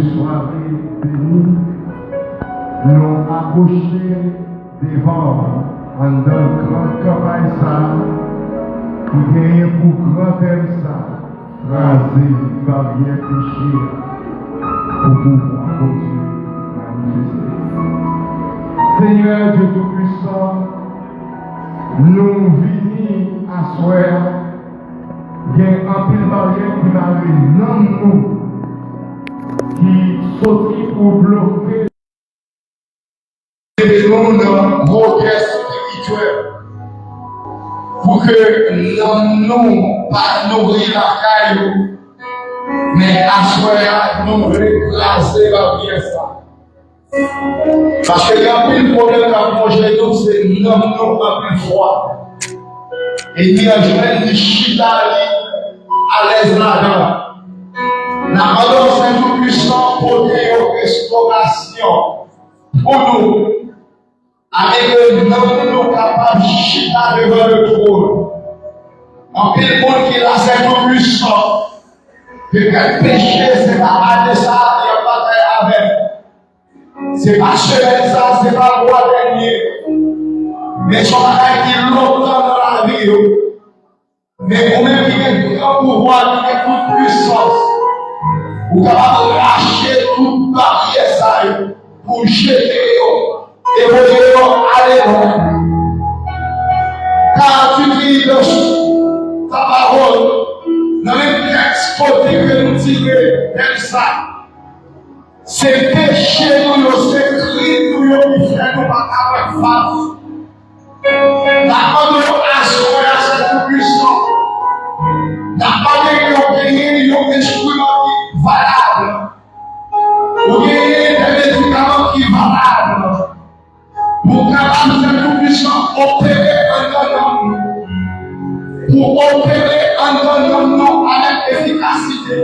soirée bénie, nous approchons devant un grand campagne qui gagne pour grand thème ça, raser barrière péché pour pouvoir continuer à manifester. Seigneur Dieu Tout-Puissant, nous venons à soir, il y a un pile barrière qui m'arrive dans nous, qui sortit pour bloquer les mondes modestes spirituels, pour que nous pas nourrir la caille, mais à soir nous écraser la pièce. Parce que le problème à manger nous, c'est nous en plus froid. Et il y a un de chita à l'aise là-dedans. La parole Saint-Tout-Puissant pour des restaurations pour nous. Avec nous capables de chita devant le trône. En pile monde qui est là, Saint-Tout-Puissant. Que quel péché, c'est pas à ça, il n'y a pas avec. C'est pas semaine ça, c'est pas le mois dernier. Mais son bagage qui est longtemps dans la vie. Mais vous-même qui avez grand pouvoir, qui avez toute puissance, vous pouvez arracher toute barrière ça pour jeter et vous dire allez loin. Car tu dis ta parole, dans les textes que nous tirons comme ça. C'est péché nous, c'est cri nous, qui fait nous pas avec face. La parole assoit à cette puissance. La parole qui est un instrument valable. Ou des médicaments qui valables. Pour capable cette puissance opérer en nous. Pour opérer en nous avec efficacité.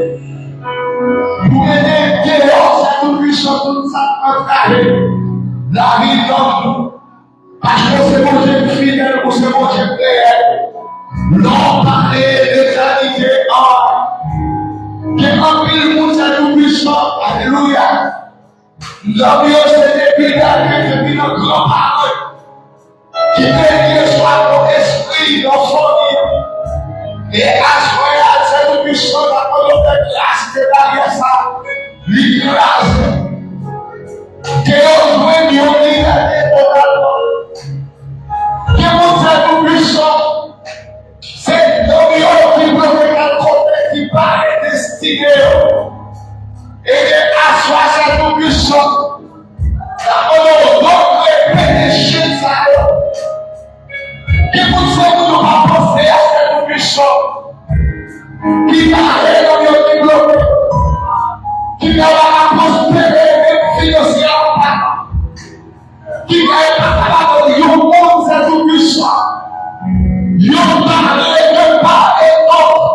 Pour aider dehors cette puissance toute ça carré. La vie dans nous. Parce que c'est mon Dieu fidèle ou c'est mon Dieu réel. Non parler d'éternité en. Qui a pris le monde cette puissance. Alléluia. L'homme c'est depuis notre grand-parent. Qui veut soit ton esprit dans son vie. Et assoyez cette puissance à notre classe que derrière ça. L'écrase. Que l'on doit mieux liberté totalement. Que mon Dieu puissant, c'est l'homme qui peut faire côté qui paraît destiné. Et assoir cette puissance. La parole doit pénétrer ça. Que mon Dieu nous a pensé à cette puissance. Qui paraît dans le bloqué. Qui va prospérer financièrement. Qui va être capable de monde c'est tout puissant. Yo parler de part et d'autre.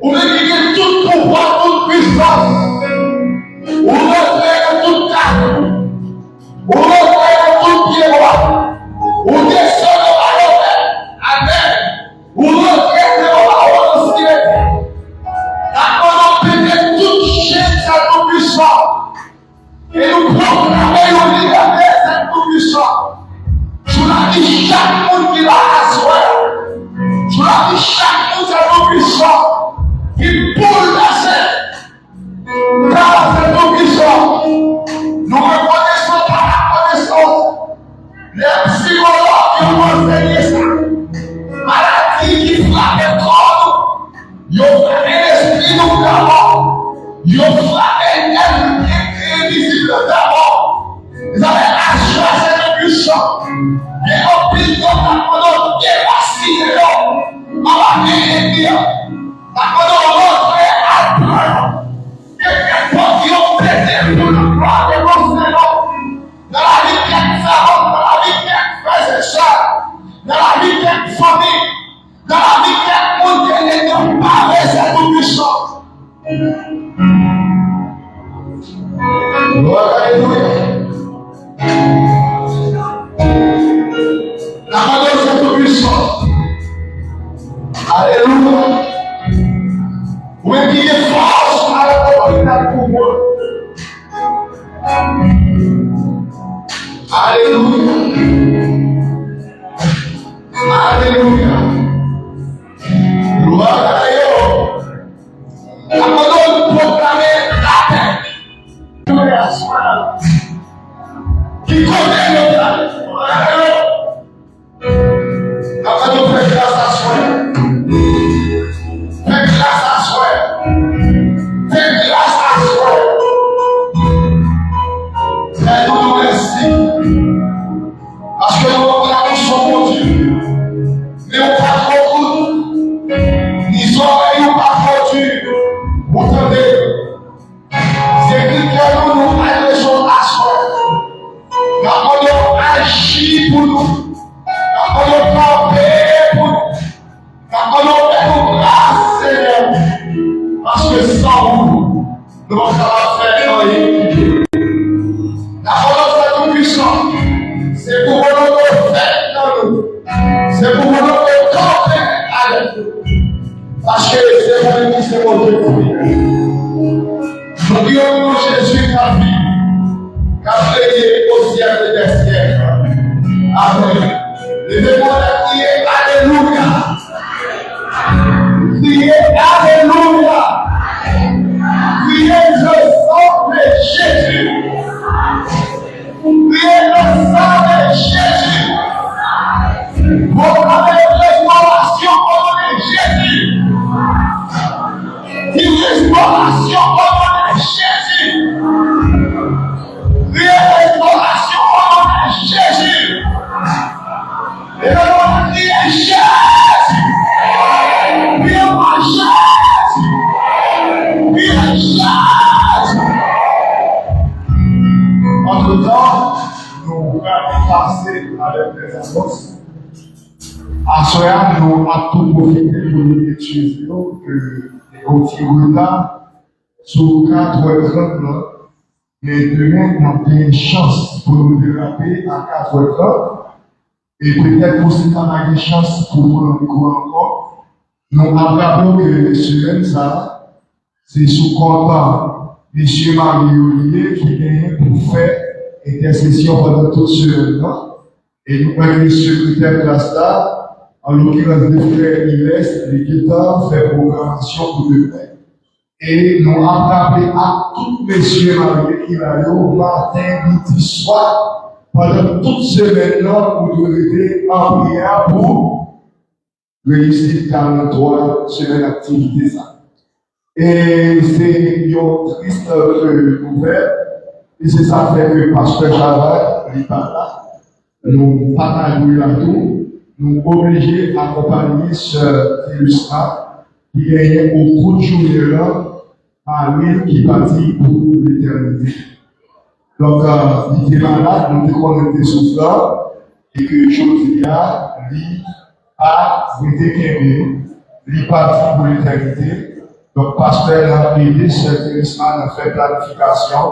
Ou même tout pouvoir, toute puissance. Ou même tout cadre. Ou même tout pied droit. Ou descendre à l'envers. Amen. Ou rentrer dans la ciel. La parole peut toute chaîne c'est tout puissant. Et nous proclamer une liberté c'est tout puissant. Sur la vie chaque monde qui va asseoir. Sur la vie chaque monde c'est tout puissant. Qui bouleverse. Car c'est tout puissant. Nous reconnaissons par la connaissance. Les psychologues qui ont enseigné ça. Maladie qui frappe le corps. Ils ont frappé l'esprit nous d'abord. Ils ont frappé l'invisible d'abord. Ils avaient assuré cette puissance. Et au plus de la parole déraciné, on va bien dire. La parole montrée à toi. Quelqu'un qui ont traité pour le gloire de mon Seigneur. Dans la vie de Pharaon, dans la vie de frères et sœurs, dans la vie de famille, dans la vie de monde qui n'est pas cette puissance. Alléluia. La parole c'est tout puissant. Alléluia. Alléluia. Alléluia. Gloire à Dieu. Avant de proclamer la paix, qui connaît le plan. Avant de faire grâce à soi. Fais grâce à soi. Fais grâce à soi. Mais nous nous merci. Parce que nous avons son bon Dieu. Mais on n'a pas trop court. Ni oreilles ou pas trop dur. Vous entendez? C'est que nous allons à soi. Nous allons agir pour nous. Nous allons camper pour nous. Nous allons faire grâce, Seigneur. Parce que sans vous, nous ne pouvons pas faire rien. La volonté de tout-puissant, c'est pour vous faire dans nous. C'est pour vous camper avec nous. Parce que c'est moi qui c'est mon Dieu. Nous disons Jésus qu'a vie, qu'a payé au siècle des siècles. Amen. Levez-moi la crier Alléluia. Criez Alléluia. Criez le sang de Jésus. Criez le sang de Jésus. Proclamez restauration au nom de Jésus. Une restauration au nom de Jésus. Criez restauration au nom de Jésus. Et le nom de Jésus. Viens moi Jésus. Viens Jésus. Entre-temps, nous allons passer avec les annonces. À cela, nous avons tout profité pour nous utiliser que les petits retards sur 4h30, mais demain, nous avons une chance pour nous déraper à 4h30. Et peut-être pour cette année, une chance pour nous encore. Nous avons que les semaines, ça, c'est sous content M. Marie-Olivier qui vient pour faire intercession pendant toute semaine. Et nous avons le secrétaire de la star, en l'occurrence de frère Iles, les guitares, fait programmation pour demain. Et nous avons appelé à tous messieurs mariés qui va au matin, midi, soir, pendant toute semaine-là, vous devez être en prière pour réussir 43 semaines d'activité. Et c'est une triste nouvelle. Et c'est ça fait que Pasteur Javard, il parle là, nous partageons là tout, nous obligés d'accompagner ce Télustra qui est au cours de journée là, par lui qui partit pour l'éternité. Donc, il était malade, nous étions des souffrants, et que Josia, lui, a été qu'aimé, lui parti pour l'éternité. Donc, Pasteur a aidé ce Télustra à faire planification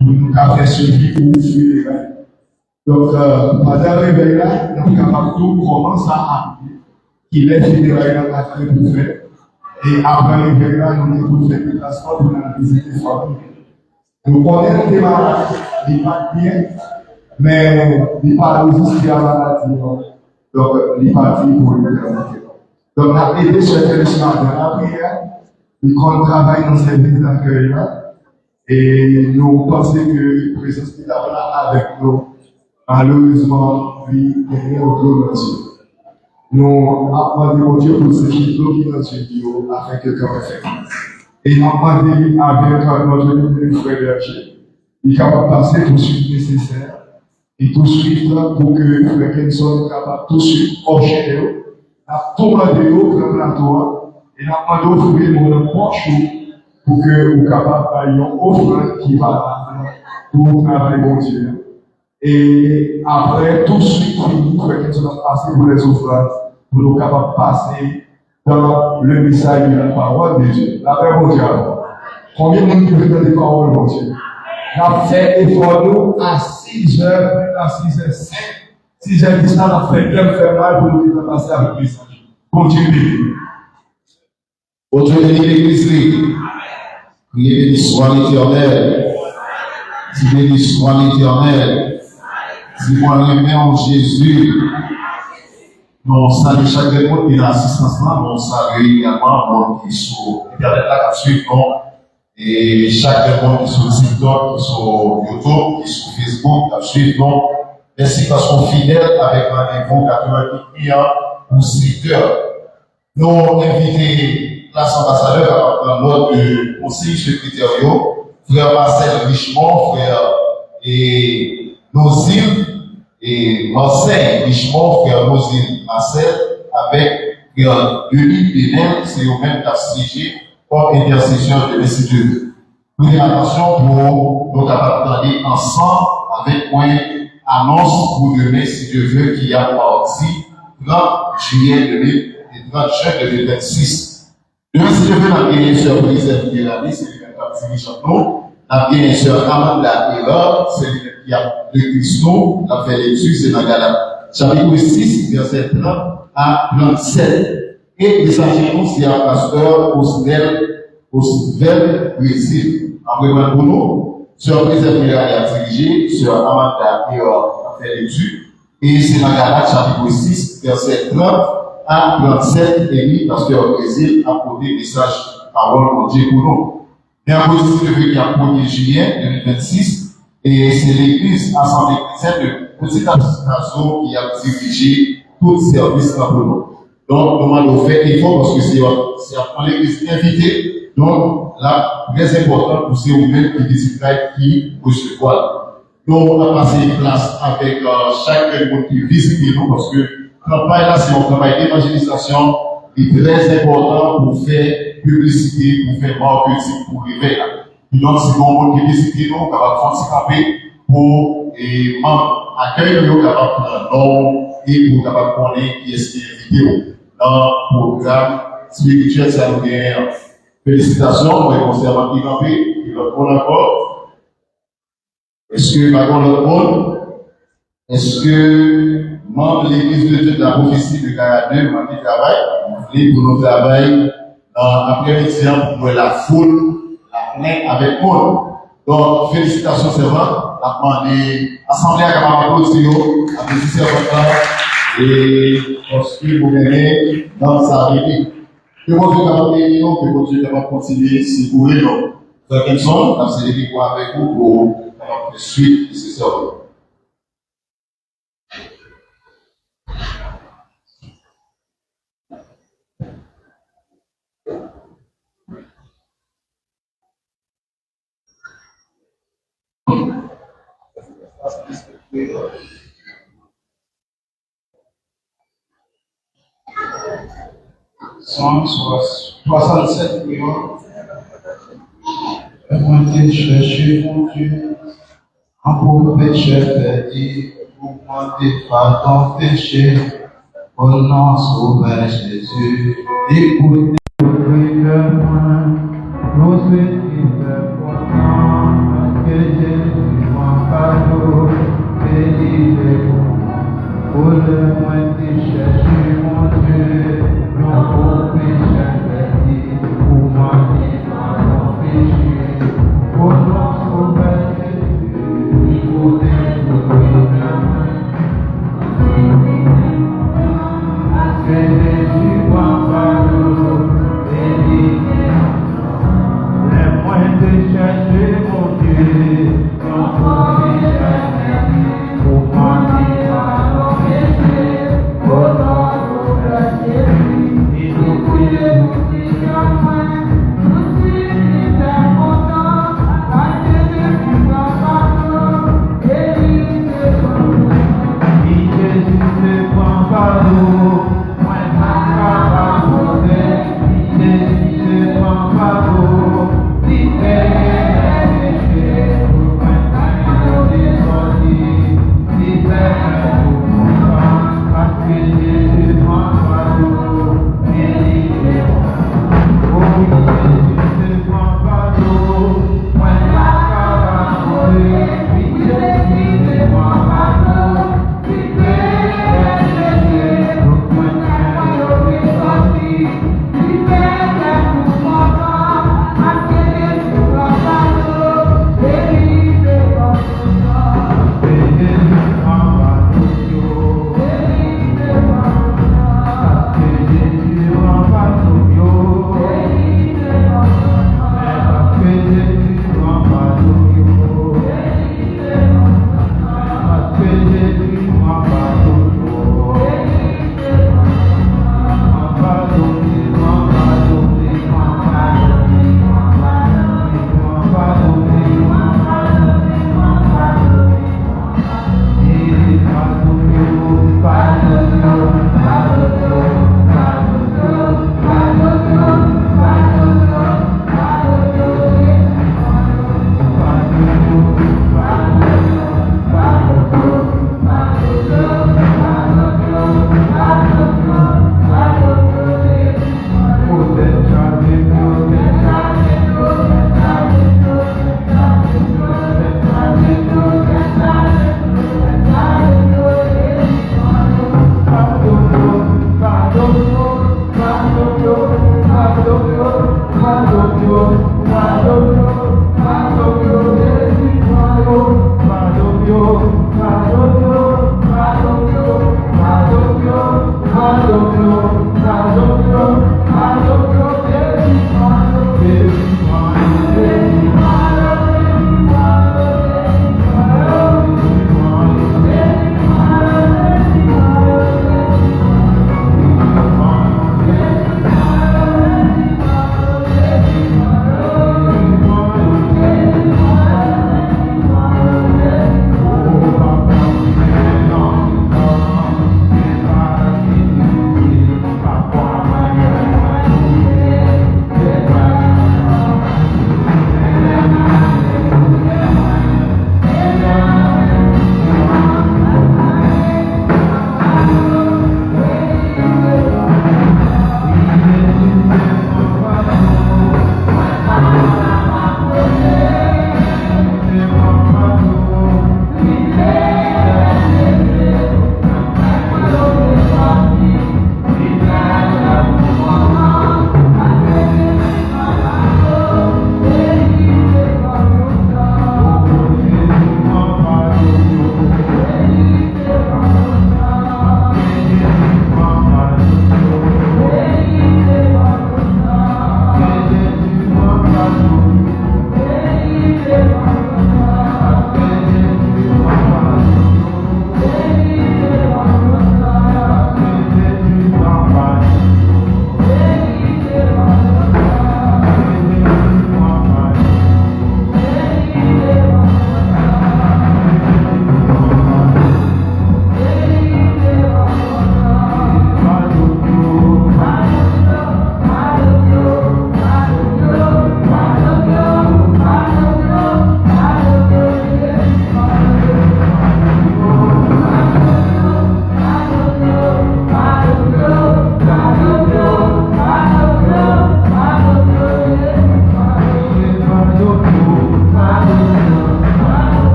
pour nous faire suivi ou suivre les règles. Donc, pendant le réveil là, nous sommes capables de tout comment ça arrive, qu'il est fait des règles dans la tête pour faire. Et après le réveil là, nous avons fait des transports pour la visite des familles. Nous connaissons des malades, ils ne partent bien, mais ils ne partent pas aussi à la maladie. Donc, ils partent pour l'éternité. Donc, on a aidé ce téléphone dans la prière, ils travaillent dans le service d'accueil là, et nous pensons que la présence de là avec nous. Malheureusement, lui, il est autre Dieu. Nous avons demandé Dieu pour ce qui est dans ce studio afin que comme fait. Et nous avons demandé avec notre frère Berger, il est capable de passer tout de suite nécessaire et tout de suite pour que le frère Kenson soit capable tout de suite enchaîner, à tout demander au plateau et nous avons demandé d'offrir mon poche pour que vous capable de faire une offrande qui va pour travailler bon Dieu. Et après, tout de suite, il faut que nous passer pour les offrandes, pour nous capables de passer dans le message de la parole de Dieu. La paix, mon Dieu. Combien de monde qui veut dans les paroles, mon Dieu? On a fait effort, nous, à 6h, à 6h05, 6h10, on a fait bien faire mal pour nous passer avec le message. Continuez. Au Dieu de l'Église, priez béni soit l'Éternel. Béni soit l'Éternel. Si moi remets en Jésus, nous saluons chaque monde qui est dans l'assistance là, nous saluons également qui sont Internet là, qui suivent, et chaque monde qui sont TikTok, qui sont YouTube, qui sont Facebook, qui suivent, merci parce qu'on est fidèles avec rendez-vous 88 millions pour 6 heures. Nous invitons place ambassadeur dans l'ordre du conseil secrétaire, frère Marcel Richemont, frère et Nozil, et Marseille Richemont, frère Nozil Marcel, avec frère Denis Benel, c'est eux-mêmes qui ont siégé comme intercession de l'Institut. Prenez attention pour nous capables ensemble avec moi annonce pour demain, si Dieu veut, qu'il y a mardi 30 juillet 2000 et 30 juin 2026. Demain, si Dieu veut, nous avons bien sûr Brisel Fidélani, c'est lui-même qui a dirigé nous. Nous avons bien sûr Amanda Taylor, c'est lui-même qui a de Christ nous, qui a fait l'étude, c'est dans Galates. Chapitre 6, verset 30 à 37. Et les agents, c'est un pasteur Osvel Brésil. Après, pour nous, sur Brisel Fidélani a dirigé, sur Amanda Taylor a fait l'étude. Et c'est dans Galates, chapitre 6, verset 30 à 37, et lui, pasteur Brésil, a porté le message parole de Dieu pour nous. Et en positif qui a 1er juillet 2026, et c'est l'église Assemblée chrétienne de Petite Association qui a dirigé tout le service pour nous. Donc, nous allons faire effort parce que c'est l'église invitée, donc là, très important pour ces humains qui visitent qui recevoir. Donc, on a passé une place avec chaque monde qui visite nous parce que campagne là, c'est un travail d'évangélisation qui est très important pour faire publicité, pour faire marketing, pour réveiller. Donc, c'est bon monde qui visite nous, capable de faire pour accueillir nous, capable de prendre nom et pour capable de connaître qui est-ce qui est invité dans le programme spirituel. Ça nous gagne. Félicitations pour les conservateurs qui campent, qui leur prennent encore. Est-ce que, par contre, l'autre monde, est-ce que, membre de l'église de Dieu de la prophétie de Garadeux, moi qui travaille, pour nos travail dans l'après-midi pour la foule, la plainte avec moi. Donc, félicitations, servant. La demandé, assemblée à Camargo, à petit servant et parce que vous venez dans sa vie. Que vous devez demander, que vous devez continuer, si vous voulez, donc. Donc, quels sont, comme c'est les gens avec vous pour suivre ces servants. Psalm 67 millions. Demandez, cherchez mon Dieu. Un pauvre pécheur perdu, vous demandez pardon péché. Au nom sauveur Jésus, écoutez le prière, nous sommes contents que Jésus m'en parle, délivrez-vous. Pour le moins de chercher mon Dieu, non pour pécher perdu, pour m'amener pardon péché. Au nom sauveur Jésus, écoutez le prière. Jésus m'en parle, délivrez-vous. Les moins de chercher mon Dieu, non pour pécher perdu, pour m'amener pardon péché. Au nom sauveur Jésus, écoutez le prière.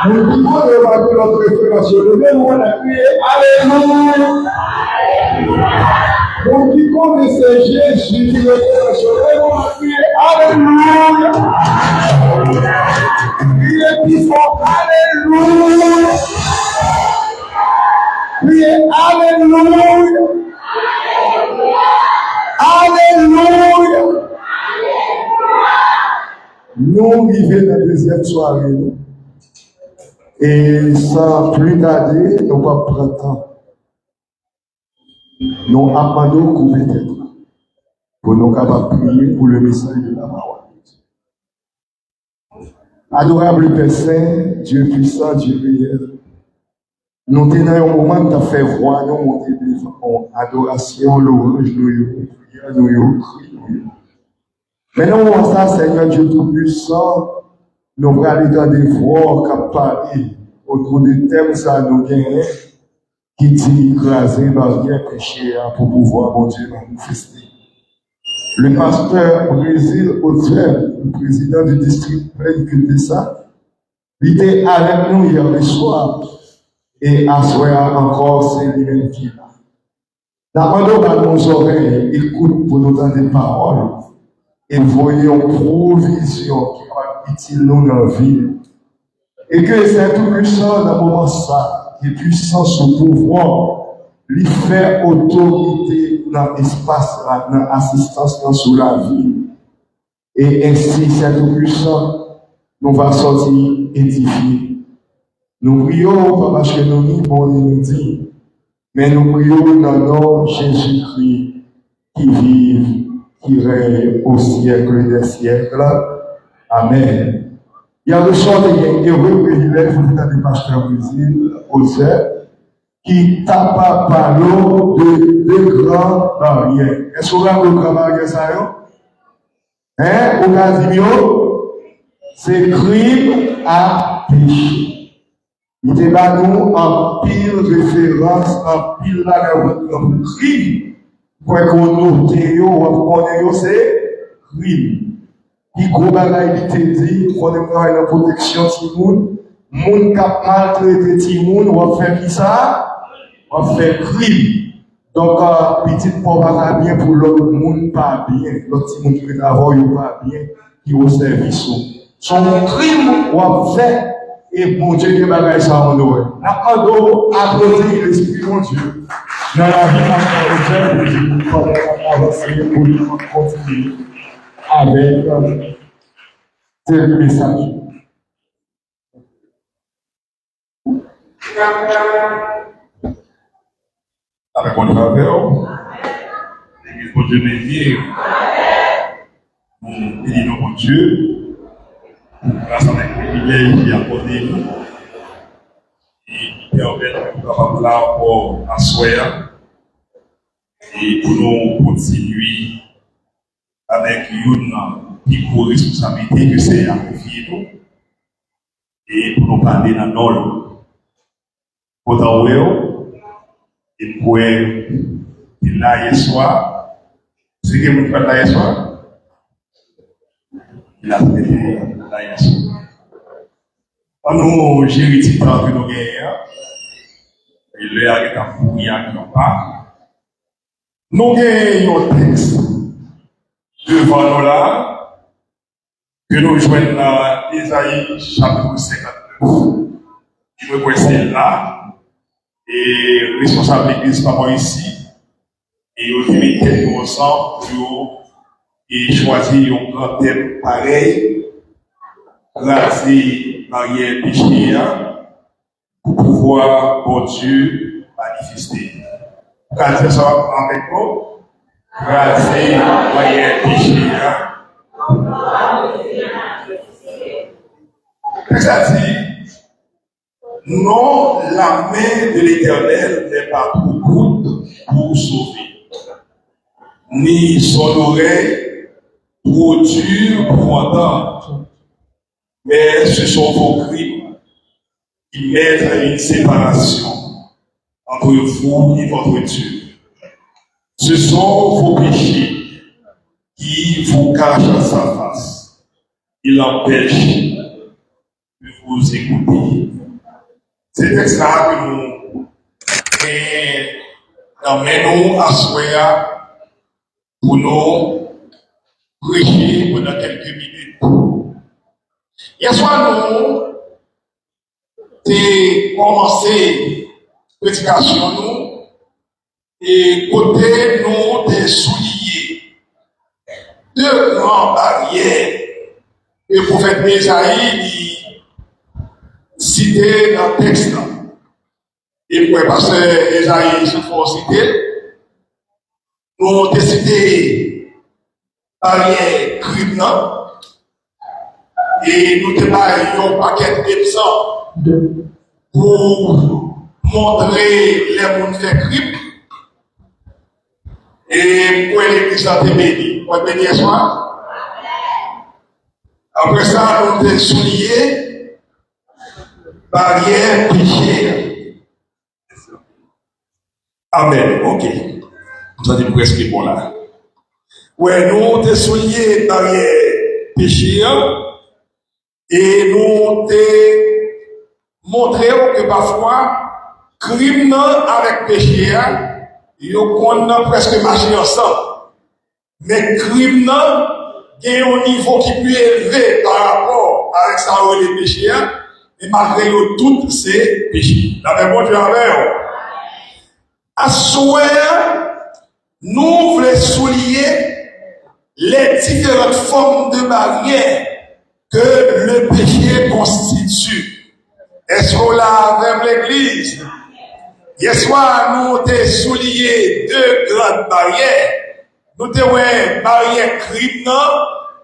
Nous vivons devant notre référence. Levez-nous, on a crié Alléluia. Nous vivons de ce Jésus qui est référence. Levez-nous, on a crié Alléluia. Criez plus fort Alléluia. Criez Alléluia. Alléluia. Nous vivons la deuxième soirée. Et sans plus tarder, nous va prendre temps. Nous appelons couper tête pour nous capables prier pour le message de la parole. Adorable Père Saint, Dieu puissant, Dieu réel, nous tenons un moment de faire voir, nous monter devant adoration, louange, nous prions, nous crions. Maintenant, ça, Seigneur Dieu Tout-Puissant, nous allons dans des voix qui parlent autour du thème ça nous gagne, qui dit écraser barrière péché pour pouvoir, mon Dieu, manifester. Le pasteur Brésil Auteur, le président du district de ça, il était avec nous hier le soir et à soir encore, c'est lui-même qui est là. D'abord, dans nos oreilles, écoute pour nous donner des paroles et voyons provision qui va utile nous dans la vie. Et que c'est tout puissant dans le moment ça, qui est puissant sous pouvoir, lui fait autorité dans l'espace, dans l'assistance, dans sous la vie. Et ainsi, c'est tout puissant, nous va sortir édifiés. Nous prions pas parce que nous nous dit, mais nous prions dans le nom de Jésus-Christ qui vit, qui règne au siècle des siècles. Amen. Il y a le sort de heureux privilège du pasteur Brésil, Auteur, qui tape par l'eau de grandes barrières. Est-ce qu'on a de grandes barrières, ça? Hein? On a dit, c'est crime à péché. Il était là, nous, en pile référence, en pile là, le crime. Pour qu'on note, c'est crime. Il gros bagaille il te dit qu'on est dans la protection de monde, monde qui a maltraité ti monde, on va faire qui ça? On va faire crime. Donc petit pauvre va bien pour l'autre monde pas bien, l'autre petit monde qui travaille pas bien, qui au service. Son crime on va faire et mon Dieu qui bagaille ça en nous. N'attendons applaudir l'esprit de Dieu. Dans la vie de notre Dieu, pour avancer pour nous continuer avec tel message. Avec mon travers, l'église de Dieu bénit, nous bénissons mon Dieu, grâce à un privilège qui a accordé nous, et qui permet de nous avoir là pour asseoir, et pour nous continuer avec une plus grosse responsabilité que c'est à confier nous, et pour nous parler dans nos autant il pouvait il là hier soir. C'est que vous faites là hier soir? Il a fait là hier soir. Quand nous gérons le temps que nous gagnons, il est avec un fouille à qui on parle. Nous gagnons un texte devant nous là, que nous joignons dans Isaïe chapitre 59. Il me voit là. Et responsable de l'église par ici, et au limité nous ensemble pour choisir un grand thème pareil, raser barrière péché, pour pouvoir, bon Dieu, manifester. Raser ça avec nous, raser barrière péché. Ça dit, non, la main de l'Éternel n'est pas trop courte pour sauver, ni son oreille trop dure pour entendre, mais ce sont vos crimes qui mettent une séparation entre vous et votre Dieu. Ce sont vos péchés qui vous cachent sa face. Il empêche de vous écouter. C'est texte-là que nous emmènons à souhait pour nous prêcher pendant quelques minutes. Hier soir, nous avons commencé la prédication nous et côté nous avons souligné deux grandes barrières que le prophète Ésaïe cité dans le texte. Et pour le pasteur Ésaïe, se faut citer, nous avons décidé barrière criminelle et nous avons un paquet d'exemples pour montrer les mondes fait crime et pour l'église à béni. Pour béni ce soir. Après ça, nous avons souligné barrière péché. Amen. Ok. Vous avez presque bon là. Ouais, nous avons souligné barrière péché et nous avons montré que parfois, crime avec péché, ils ont presque marché ensemble. Mais crime il y a un niveau qui est plus élevé par rapport avec ça où les péchés, et malgré tout, c'est péché. La même chose avec à souhait, nous voulons souligner les différentes formes de barrières que le péché constitue. Est-ce qu'on l'a avec l'église? Hier soir, nous avons souligné deux grandes barrières. Nous avons une barrière crime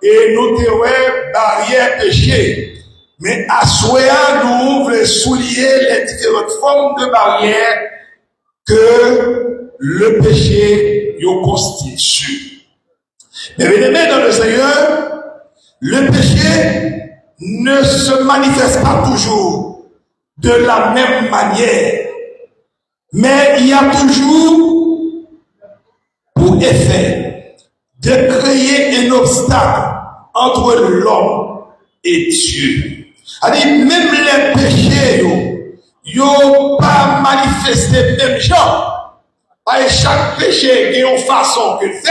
et nous avons une barrière péché. Mais à souhait, nous voulons souligner les différentes formes de barrières que le péché constitue. Mais bien aimé dans le Seigneur, le péché ne se manifeste pas toujours de la même manière. Mais il y a toujours pour effet de créer un obstacle entre l'homme et Dieu. C'est-à-dire, même les péchés, ils pas manifesté même genre. Parce que chaque péché a une façon que fait.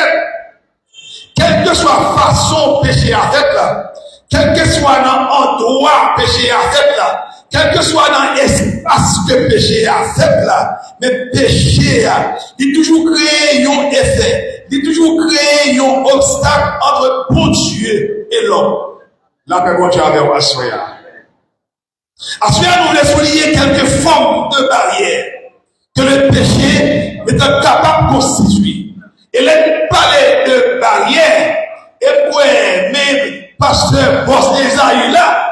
Quelle que soit la façon péché à faire là, quel que soit l'endroit péché à faire là, quel que soit dans l'espace que péché a fait là, mais péché il toujours créé un effet, il toujours créé un obstacle entre bon Dieu et l'homme. La paix bon Dieu avec Assoya. Assoya nous voulons souligner quelques formes de barrières que le péché est capable de constituer. Et là, parler de barrières, et pour même pasteur Boss Esaïe là,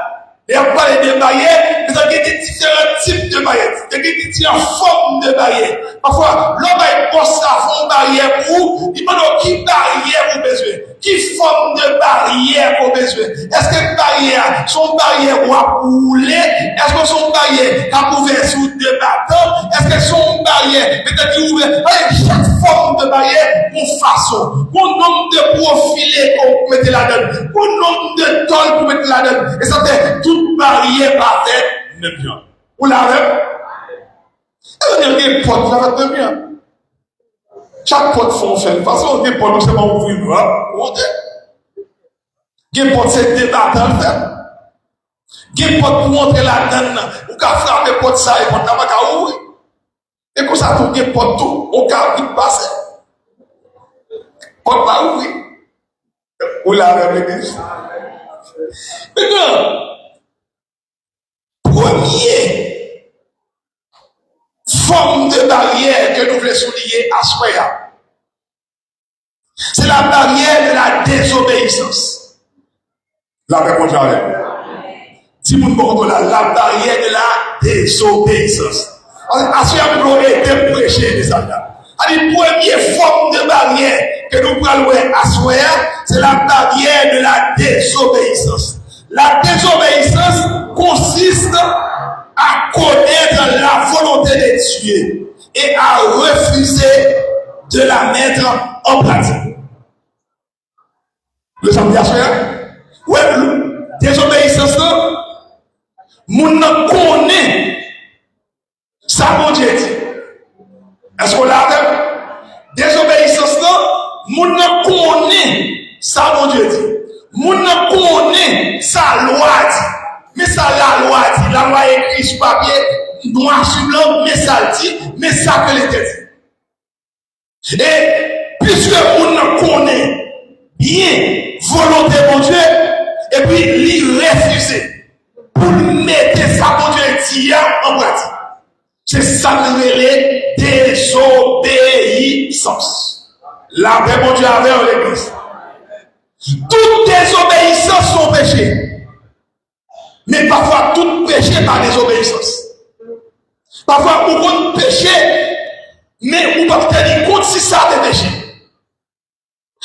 et on parle de barrières, il y a des différents types de barrières, il y a des différentes formes de barrières. Parfois, l'homme est pour ça, font barrière pour, il demande qui barrière pour besoin, qui forme de barrière pour besoin. Est-ce que barrière, son barrière pour rouler, est-ce que son barrière a ouvert sous deux bateaux, est-ce que son barrière peut-être ouvert, chaque forme de barrière, pour façon, pour nombre de profilés pour mettre là-dedans, pour nombre de tôles pour mettre là-dedans, et ça fait toute barrière par tête, même bien. Vous l'avez? Et vous avez des portes, vous l'avez bien. Chaque porte fonctionne. De toute façon, des portes, c'est pas ouvrir, vous des portes, c'est débattre, en fait. Des portes pour montrer la donne, ou qu'à frapper porte ça, et porte là, qu'à ouvrir. Et comme ça, tout des portes, tout, au cas où il passe. Porte pas ouvrir. Vous l'avez bien. Maintenant, première forme de barrière que nous voulons souligner à Soya, c'est la barrière de la désobéissance. La réponse dis-moi la barrière de la désobéissance. À Soya, nous avons été prêchés de ça. La première forme de barrière que nous parlons à Soya, c'est la barrière de la désobéissance. La désobéissance consiste à connaître la volonté de Dieu et à refuser de la mettre en pratique. Le samedi à soir, ouais, désobéissance, mon connaît Ça, mon Dieu dit. Est-ce qu'on l'a avec? Désobéissance, non? Moun ne connaît ça, mon Dieu dit. Moun ne connaît sa loi dit. Mais ça, la loi dit. La loi écrit sur papier, noir sur blanc, mais ça dit, mais ça que l'État dit. Et puisque moun ne connaît bien volonté, mon Dieu, et puis l'y refuser pour mettre ça, mon Dieu, dit en pratique. C'est ça que les désobéissance. La paix, mon Dieu, avec l'église. Toute désobéissance sont péché. Mais parfois, tout péché par désobéissance. Parfois, on compte péché, mais on peut tenir compte si ça est péché.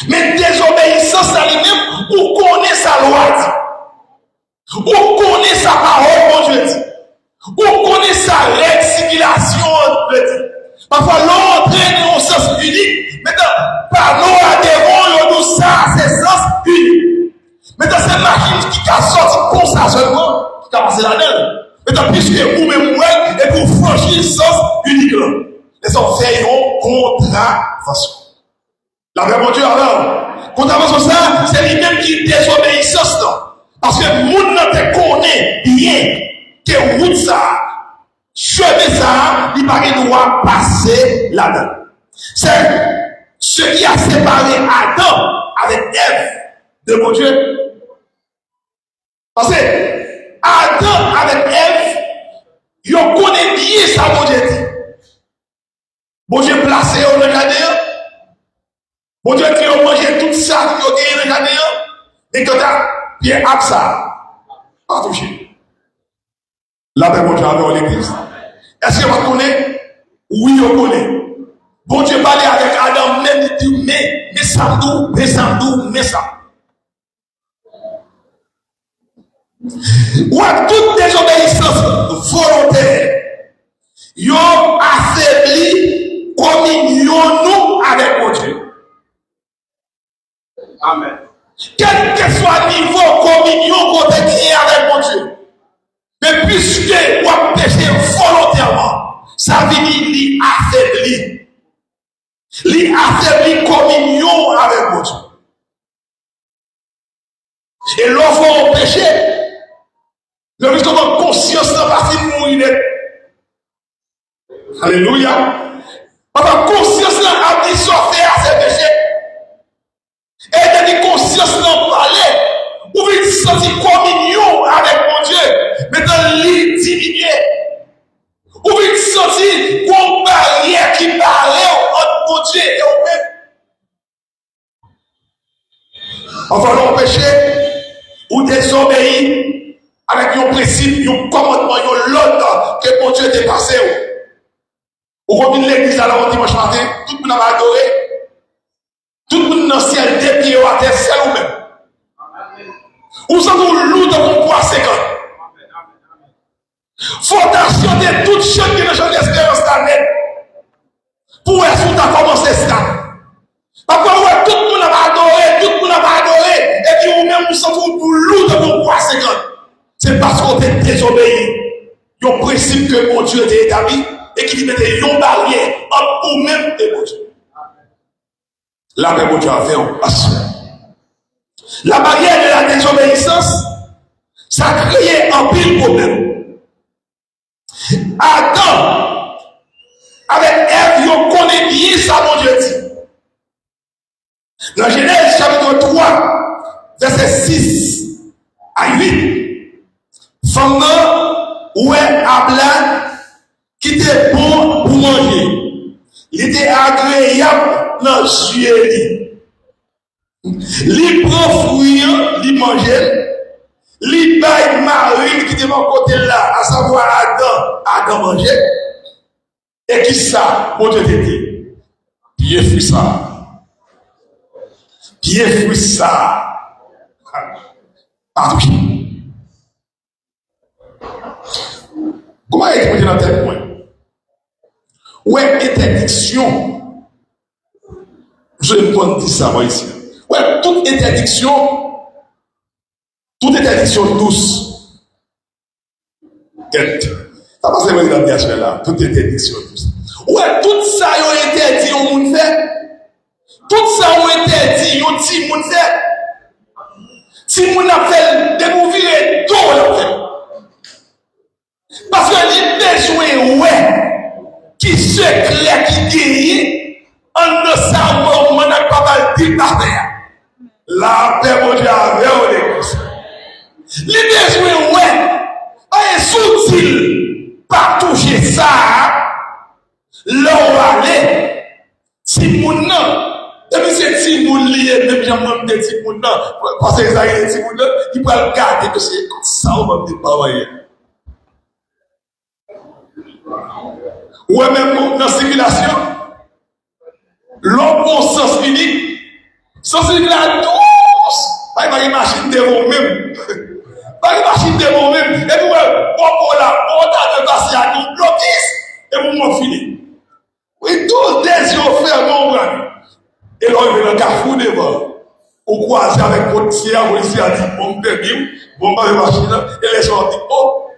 Mais désobéissance, ça lui-même, on connaît sa loi. On connaît sa parole, mon Dieu dit. On connaît sa règle-simulation, parfois l'on entraîne au sens unique. Maintenant, par nous adhérons, nous ça, c'est sens unique. Maintenant, c'est machine qui a sorti comme ça seulement, qui a passé la dedans. Maintenant, puisque vous-même, et pour franchir le sens unique là, les hommes faisons contravention. La vraie bon Dieu, alors, contravention ça, c'est lui-même qui désobéissance là. Parce que moun ne te connaît bien. Que route ça, chemin ça, il paraît doit passer là-dedans. C'est ce qui a séparé Adam avec Ève de mon Dieu. Parce que Adam avec Ève, ils connaissent bien ça, mon Dieu dit. Mon Dieu placé au jardin. Mon Dieu qui a mangé tout ça, qui a gagné le jardin. Et quand tu as bien à ça, pas touché. La paix, mon Dieu, avec l'église. Est-ce que vous connaissez? Oui, on connaît. Bon Dieu parlait avec Adam, même il dit, mais ça. Ou à toute désobéissance volontaire, ils ont affaibli communion nous avec mon Dieu. Amen. Quel que soit le niveau communion qu'on a avec mon Dieu. Mais puisque vous avez péché volontairement, ça veut dire qu'il affaiblit. Il affaiblit communion avec mon Dieu. Et l'enfant au péché, le risque de conscience n'a pas fini de mourir. Alléluia. Parce que conscience n'a pas dit sortir à ses péchés. Et de conscience n'a pas parlé. Vous voulez sentir communion avec mon Dieu. Maintenant, l'île diminué. Vous voulez sentir une barrière qui parlait entre mon Dieu et vous-même. Enfin, l'on péché ou désobéir avec un principe, un commandement, un l'ordre que mon Dieu est passé. Vous revenez l'église à la dimanche matin, tout le monde va adorer. Tout le monde dans le ciel, des pieds à terre, c'est nous-mêmes. Ou ça nous loue dans mon poids 50. Fondation de toute chose qui est dans l'espérance d'année. Pour est-ce que tu as commencé ça? Parce que tout le monde va adorer, et puis vous-même vous sentez vous loue dans mon poids 50. C'est parce qu'on est désobéi. Il y a un principe que mon Dieu a établi et qui mettait une barrière entre vous-même et mon Dieu. La paix, mon Dieu, a fait en passe. La barrière de la désobéissance, ça a créé un pile problème. Adam, avec Ève, ils connaissent bien ça, mon Dieu dit. Dans Genèse chapitre 3, verset 6 à 8, femme où est Abraham qui était bon pour manger. Il était agréable dans le yeux. Il prend fruit, il mange, il baille Marie qui était de mon côté là, à savoir Adam manger. Et qui ça, mon Dieu t'était? Bien fruit ça. Bien fruit ça. Pardon. Comment est-ce dans tel point? Où est interdiction? Je vais me dire ça, moi ici. Ouais, toute interdiction douce. Ça passe dans la bien là, toute interdiction, tout ça. Ouais, tout ça a été dit au monde fait. Tout ça a été dit au petit monde fait. Si moun a fait de nous virer tout la fait. Parce que les besoins, ouais, qui se clair, qui guérit, en ne savant pas, on n'a pas mal dit par terre. La paix, mon Dieu, avec l'église. Les besoins, ouais, est sous-il, pas toucher ça, là où aller, si moun nan, depuis c'est si moun lié, même j'aime même des si moun nan, parce que ça y est, si moun nan, il peut le garder, que c'est comme ça, on va me dire pas, ouais. Ouais, même dans la circulation, l'homme au sens unique, sens unique la douce, pas une machine de vous-même. Pas une machine de vous-même. Et puis, on a de passer à nous, bloquis, et vous m'en finissez. Oui, tous des yeux fermés, et là, il y a un carrefour devant. On croise avec votre tiers, on ici a dit, bon, bon, pas de machine, et les gens disent, oh,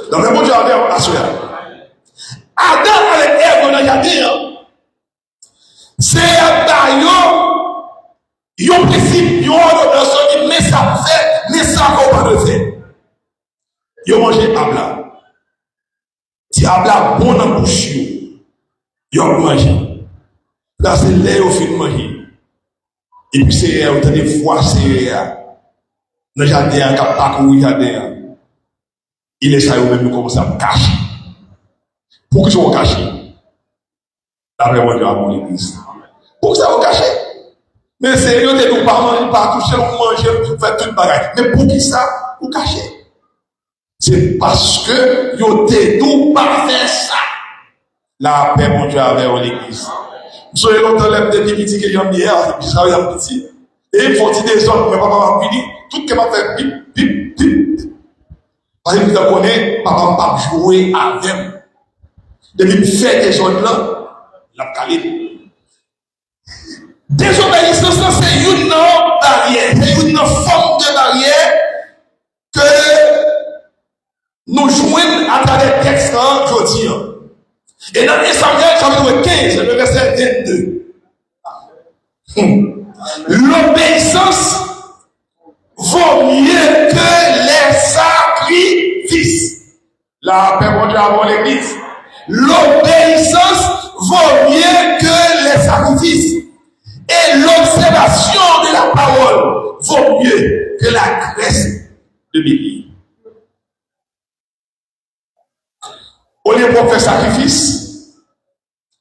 donc, le bon Dieu avait assuré. Adam avec Ève, on a dit, c'est un baillot, il y a un principe, il y a un ordre qui met ça fait, mais ça qu'on va le faire. Il a mangé Abla. Si Abla bon dans la bouche, il a mangé. Là, c'est l'air au fin de manger. Et puis, c'est on a des fois, c'est dans le jardin, quand parcouru le jardin. Il est ça, il même commence à me cacher. Pour que je me cache, d'après moi, je vais à mon église. Pour que ça me cache. Mais c'est eux qui nous parlent, pas toucher, on mange, faire tout le bagage. Mais pour qui ça, vous cachez? C'est parce que vous n'avez tout pas faire ça. La paix, mon Dieu, avec l'église. Vous savez, longtemps, les petits qui ont mis hier, puis ça, il y a un petit. Et il faut dire des autres, mais papa m'a fini. Tout ce qui m'a fait pip, pip, pip. Parce que vous connaissez, papa m'a joué avec. Depuis faire des autres là, la calé. Désobéissance, c'est une barrière, c'est une forme de barrière que nous jouons à travers le texte aujourd'hui. Et dans Samuel chapitre 15, le verset 22, l'obéissance vaut mieux que les sacrifices. La paix mon Dieu avant l'église. L'obéissance vaut mieux que les sacrifices. Et l'observation de la parole vaut mieux que la graisse de Bible. Au lieu de faire sacrifice,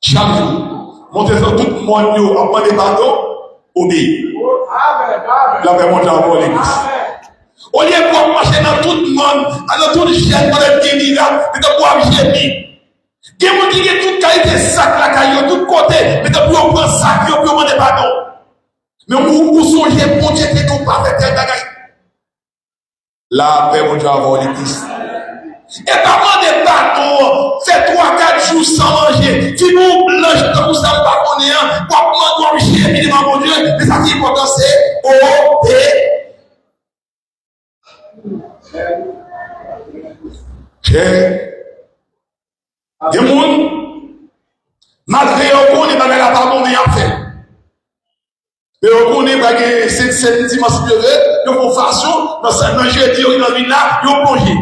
chaque jour, montez dans tout le monde, après des bateaux, obéir. La paix monte avant l'église. Au lieu de marcher dans tout le monde, dans tout le chien, dans le Guinea, et de boire génie. Il y a des gens qui ont toute qualité de sac, la caillou, de tous côtés, mais depuis on prend sac, on prend des bâtons. Mais vous songez, bon Dieu, que nous pas fait tel bagage. La paix, mon Dieu, avant l'église. Et pas des bâtons, fait 3-4 jours sans manger. Si vous blanche, comme ça, pas connaître, quoi, comment doit chier, évidemment, mon Dieu, mais ça qui est important, c'est il y a des gens, malgré qu'on est dans la pardon, il y a fait. Mais on est dans cette dimension de il faut façon, dans ce jeudi, dans la ville là, il faut plonger.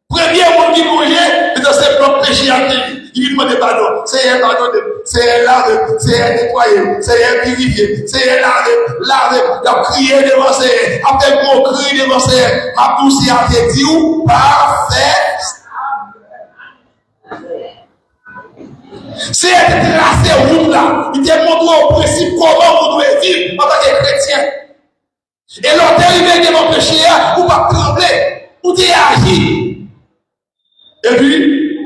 Premier monde qui plonge, c'est dans ces blocs péchés à il demande des pardons. C'est un pardon, c'est un laver, c'est un nettoyer, c'est un vérifier, c'est un laver, il a crié devant ses, après qu'on crie devant ses, ma poussée a été dit ou parfait. C'est être tracé route là. Il te montre au principe comment vous devez vivre en tant que chrétien. Et l'autre arrivé devant le péché, vous pas trembler, vous devez agir. Et puis,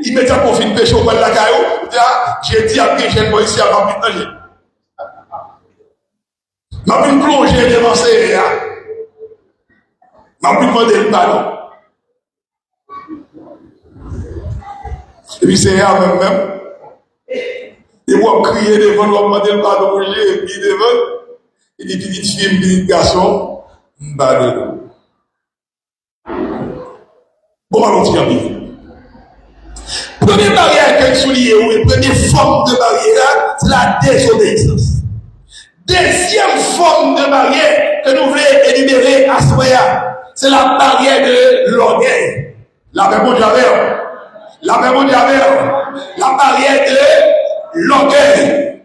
immédiatement pour finir péché au bas de la caillou, vous dites, j'ai dit à quelqu'un moi ici à ma petite nager. Ma petite plongée devant ces ma petite demander le ballon. Et puis c'est même. Et vous criez devant, vous demandez le pardon, et puis devant, et dit petite fille, petite garçon, ballon. Bon, allons terminer. Première barrière que je souligne, ou la première forme de barrière, c'est la désobéissance. Deuxième forme de barrière que nous voulons énumérer à ce moment, c'est la barrière de l'orgueil. La barrière de l'orgueil.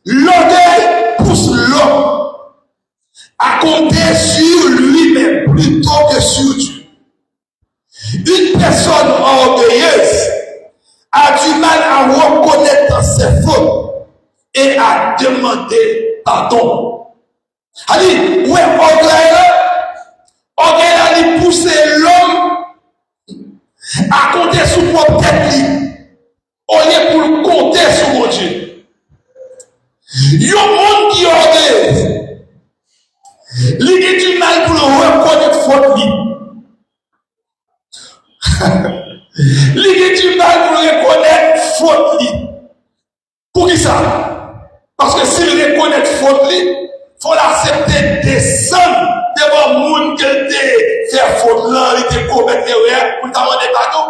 L'orgueil pousse l'homme à compter sur lui-même plutôt que sur Dieu. Une personne orgueilleuse a du mal à reconnaître ses fautes et à demander pardon. Ali, ouais, orgueil a poussé l'homme à compter sur propre tête, au lieu pour le compter sur mon Dieu. Il y a un monde qui est orgueilleux. Il a du mal pour le reconnaître faute. Il a du mal pour reconnaître faute. Pour qui ça? Parce que s'il reconnaît faute, il faut l'accepter, descendre devant le monde qui fait faute là, il te commet l'erreur pour demander pardon.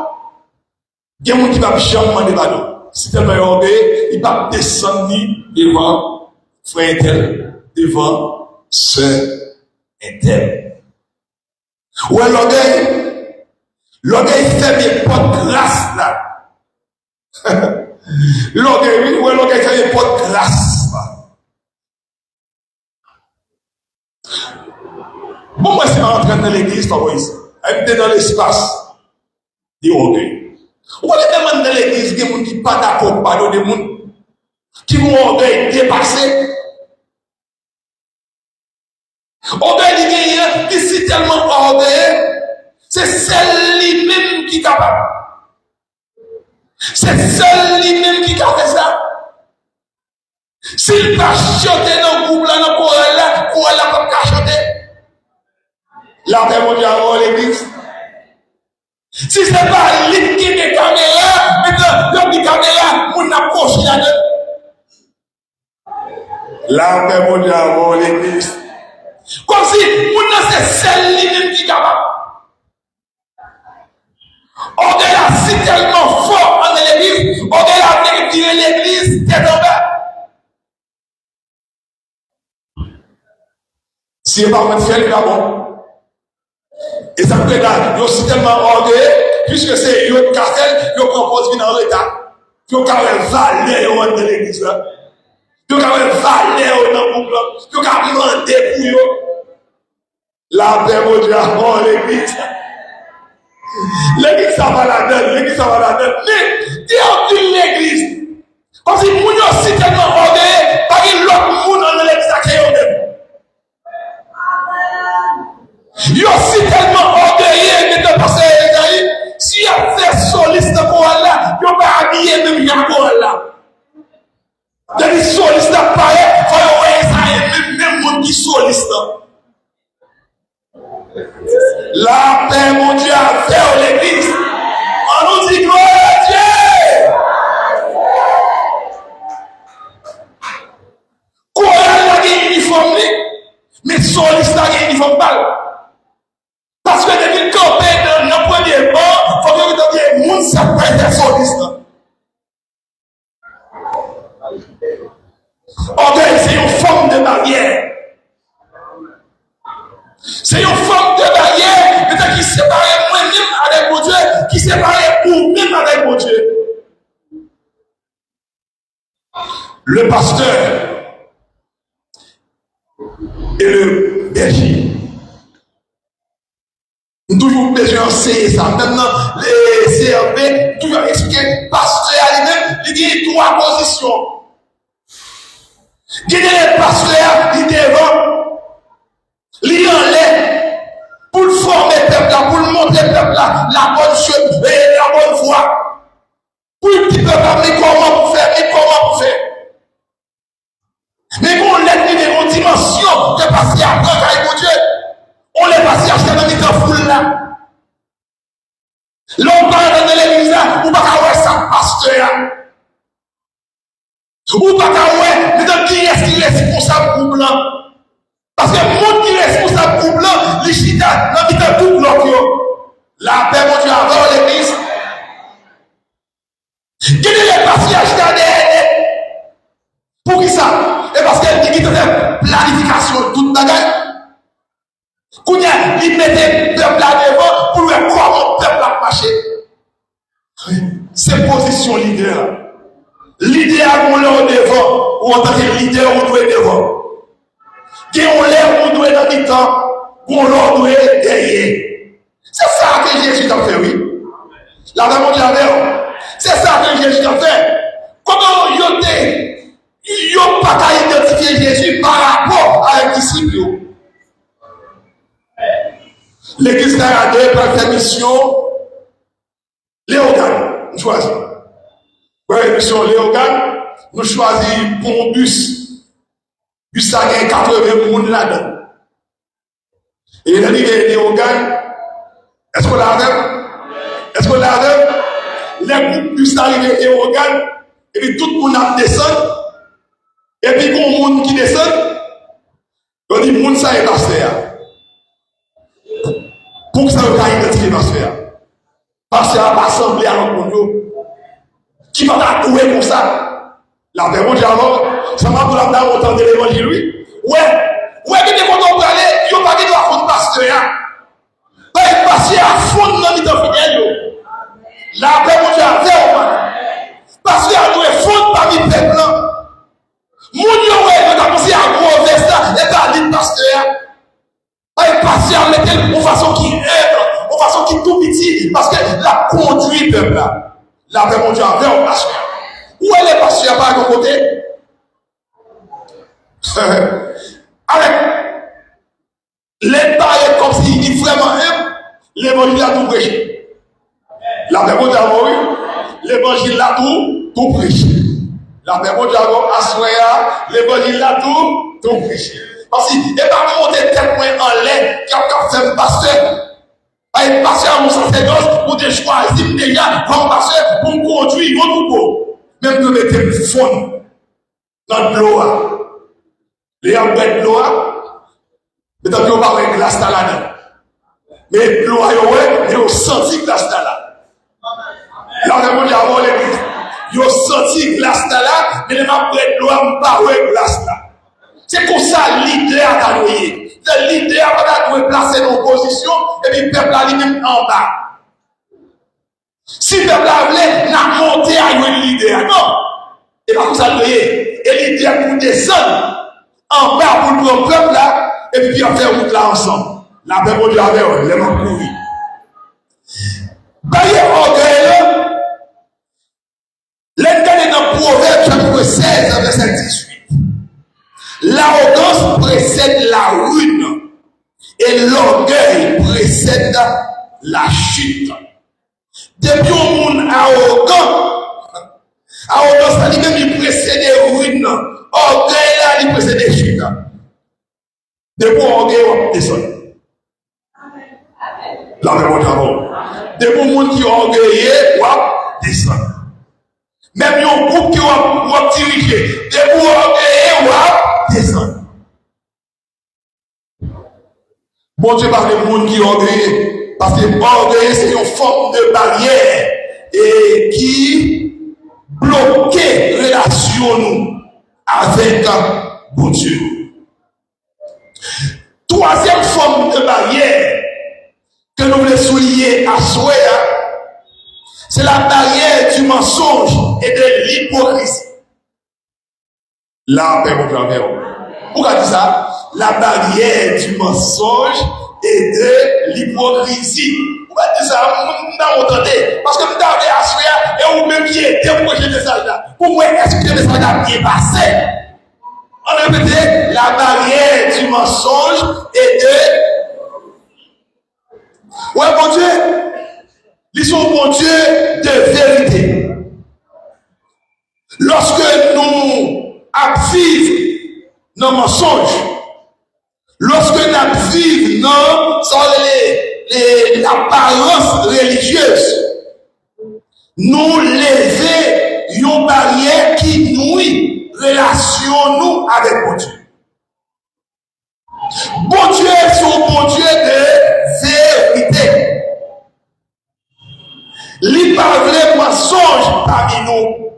Il y a des gens qui va jamais demander pardon. Si tellement orgueilleux, il va descendre devant frère tel, devant sœur tel. Ouais, l'orgueil fait des portes grâce là. L'orgueil fait des portes grâce là. Bon, moi, c'est pas rentrer dans l'église, pas ici. Elle est dans l'espace. Dit orgueil. On va demander dans l'église, il y a des gens qui ne sont pas d'accord, pardon, des gens qui ont orgueil dépassé. Orgueil, qui est tellement orgueilleux, c'est celle lui-même qui est capable. C'est celle lui-même qui a fait ça. S'il va chanter dans le groupe, là, dans le chorale, là, pas chanter. Là, on dit à l'église. Si ce n'est pas lui qui est caméra, maintenant, l'homme qui caméra, on a proche là-dedans. Là, on dit à l'église. Comme si, on c'est celle lui-même qui est capable. On est là, si tellement fort en l'église, on est là, on tirer l'église, tête en bas. Si il n'y a pas de faire, il va bon. Et ça peut être aussi tellement orgueilleux, puisque c'est un cartel, il propose dans l'État. Il y a un valet dans l'église. Il y a un valet dans le groupe. Il y a un mandé pour eux. La paix mondiale dans l'église. L'église, ça va là-dedans. L'église, ça va là-dedans. Mais, dis l'église. Parce que nous aussi tellement orgueilleux, parce que l'autre monde dans l'église a créé eux-mêmes. Il y a aussi tellement orgueilleux, mais de passer Esaïe, si il y a fait soliste pour Allah, il n'y a pas habillé même pour Allah. Il y soliste pareil, il faut y même monde qui soliste. La paix, mon Dieu, a fait l'église. On nous dit gloire à Dieu. Quoi, il y a un uniforme, mais soliste a un uniforme pas. Parce que depuis le campé dans le premier banc, il faut que le monde s'apprête à soliste. Orgueil, c'est une forme de barrière. C'est une forme de barrière, mais qui sépare moi-même avec mon Dieu, qui sépare vous-même avec mon Dieu. Le pasteur et le berger. Nous toujours besoin d'enseigner ça. Maintenant, les CRP, toujours expliquer, pasteur à lui-même, il y a trois positions. Il y a les pasteurs, il est devant, il est en l'air, pour le former le peuple là, pour le montrer le peuple là, la bonne chose, la bonne foi. Pour le petit peuple là, mais comment pour faire, Mais pour l'être, une dimension de passer à prendre avec mon Dieu. On les passe acheter dans les foule là. L'on parle dans l'église là, ou pas qu'à voir ça, pasteur. Ou pas qu'à voir, mais qui est-ce qui est responsable groupe là? Parce que le monde qui est responsable groupe là, les chita, dans tout bloc. La paix, mon Dieu, avant l'église. Qui est le passage derrière? Pour qui ça? Et parce qu'elle dit qu'il fait planification toute la gueule. Kounya, il mettait le peuple là devant pour voir comment le peuple a marché. C'est position leader. Leader, on l'a devant, ou en tant que leader, on doit devant. Qui on l'air, on doit dans le temps, on l'a doit derrière. C'est ça que Jésus a fait, oui. La dame dit c'est ça que Jésus a fait. Comment ils n'ont pas qu'à identifier Jésus par rapport à un disciple. L'église Canadienne par sa mission, Léogane, nous choisissons. Oui, mission Léogane, nous choisissons pour un bus. Bus ça gagne 80 personnes là-dedans. Et il a dit que Léogane, est-ce qu'on l'a avec? Est-ce qu'on l'a avec? Les groupes bus arrivent à Léogane, et puis tout le monde a descendu. Et puis quand le monde qui descend, on dit, le monde ça est passé. Pour que ça ne soit identifié dans ce faire. Parce qu'il n'y a pas assemblé à l'encontre. Qui va t'attouer comme ça? La paix, mon Dieu, alors, ça m'a pour la autant de l'évangile, lui. Ouais, qui est content pour aller, il n'y a pas de la faute pasteur. Pas être passé à fond dans l'identité fidèle. La paix, mon Dieu, parce qu'il y a une faute parmi le peuple. Mon Dieu, ouais, il a commencé à gros vestin et pas à pasteur. Pas être passé à mettre de façon qui aide, de façon qui est tout petit, parce que la conduit peuple là. La paix, mon Dieu, avec un pasteur. Où est le pasteur par un côté? Avec l'État est comme s'il vraiment aime, l'évangile a tout prêché. La paix, mon Dieu, l'évangile a tout prêché. La paix, mon Dieu, l'évangile a tout prêché. Parce qu'il n'est pas monté tel point en l'air qui a fait un pasteur. Pas un pasteur à mon sacerdoce pour te choisir déjà comme pasteur pour me conduire au troupeau. Même de mettre le fond dans l'eau. Les embêtes de l'eau. Mais tant qu'on parle de glace là. Mais l'eau, il y a senti glace là. Là, on a dit avant l'église. Il y a senti glace là, mais les embêtes de l'eau, on parle de glace là. C'est pour ça que leader a gagné. Le leader a placer nos positions et puis le peuple a lui-même en bas. Si le peuple a voulu, n'a monté à un leader. Non. Et pas comme ça le voyez. Et le leader pour descendre en bas pour le peuple là et puis on fait route là ensemble. La paix mon Dieu avec eux, les mains courir. Baillez orgueil. L'intérêt dans Proverbe chapitre 16 verset 18. L'arrogance précède la ruine et l'orgueil précède la chute. Depuis un monde arrogant, ça dit même il précède la ruine, orgueil là il précède la chute. Depuis un orgueil on descend. La même chose. Depuis un monde qui est orgueilleux on descend. Même un groupe qui va diriger, depuis un orgueilleux on descend. Bon Dieu parle de monde qui est orgueilleux, parce que orgueilleux c'est une forme de barrière et qui bloque relation nous avec bon Dieu. Troisième forme de barrière que nous voulons souligner à souhait, c'est la barrière du mensonge et de l'hypocrisie. Là, pourquoi dire ça? La barrière du mensonge et de l'hypocrisie. Pourquoi dire ça? Vous m'entendez? Parce que vous avez à souhait et vous-même qui êtes pour ce message-là. Pour moi, est-ce que le message a bien passé? On a répété la barrière du mensonge et de. Ouais, bon Dieu, ils sont bon Dieu de vérité. Lorsque nous vivons nos mensonges, lorsque nous vivons l'apparence religieuse, nous levons une barrière qui nuit relation nous avec bon Dieu. Bon Dieu est son bon Dieu de vérité. nous.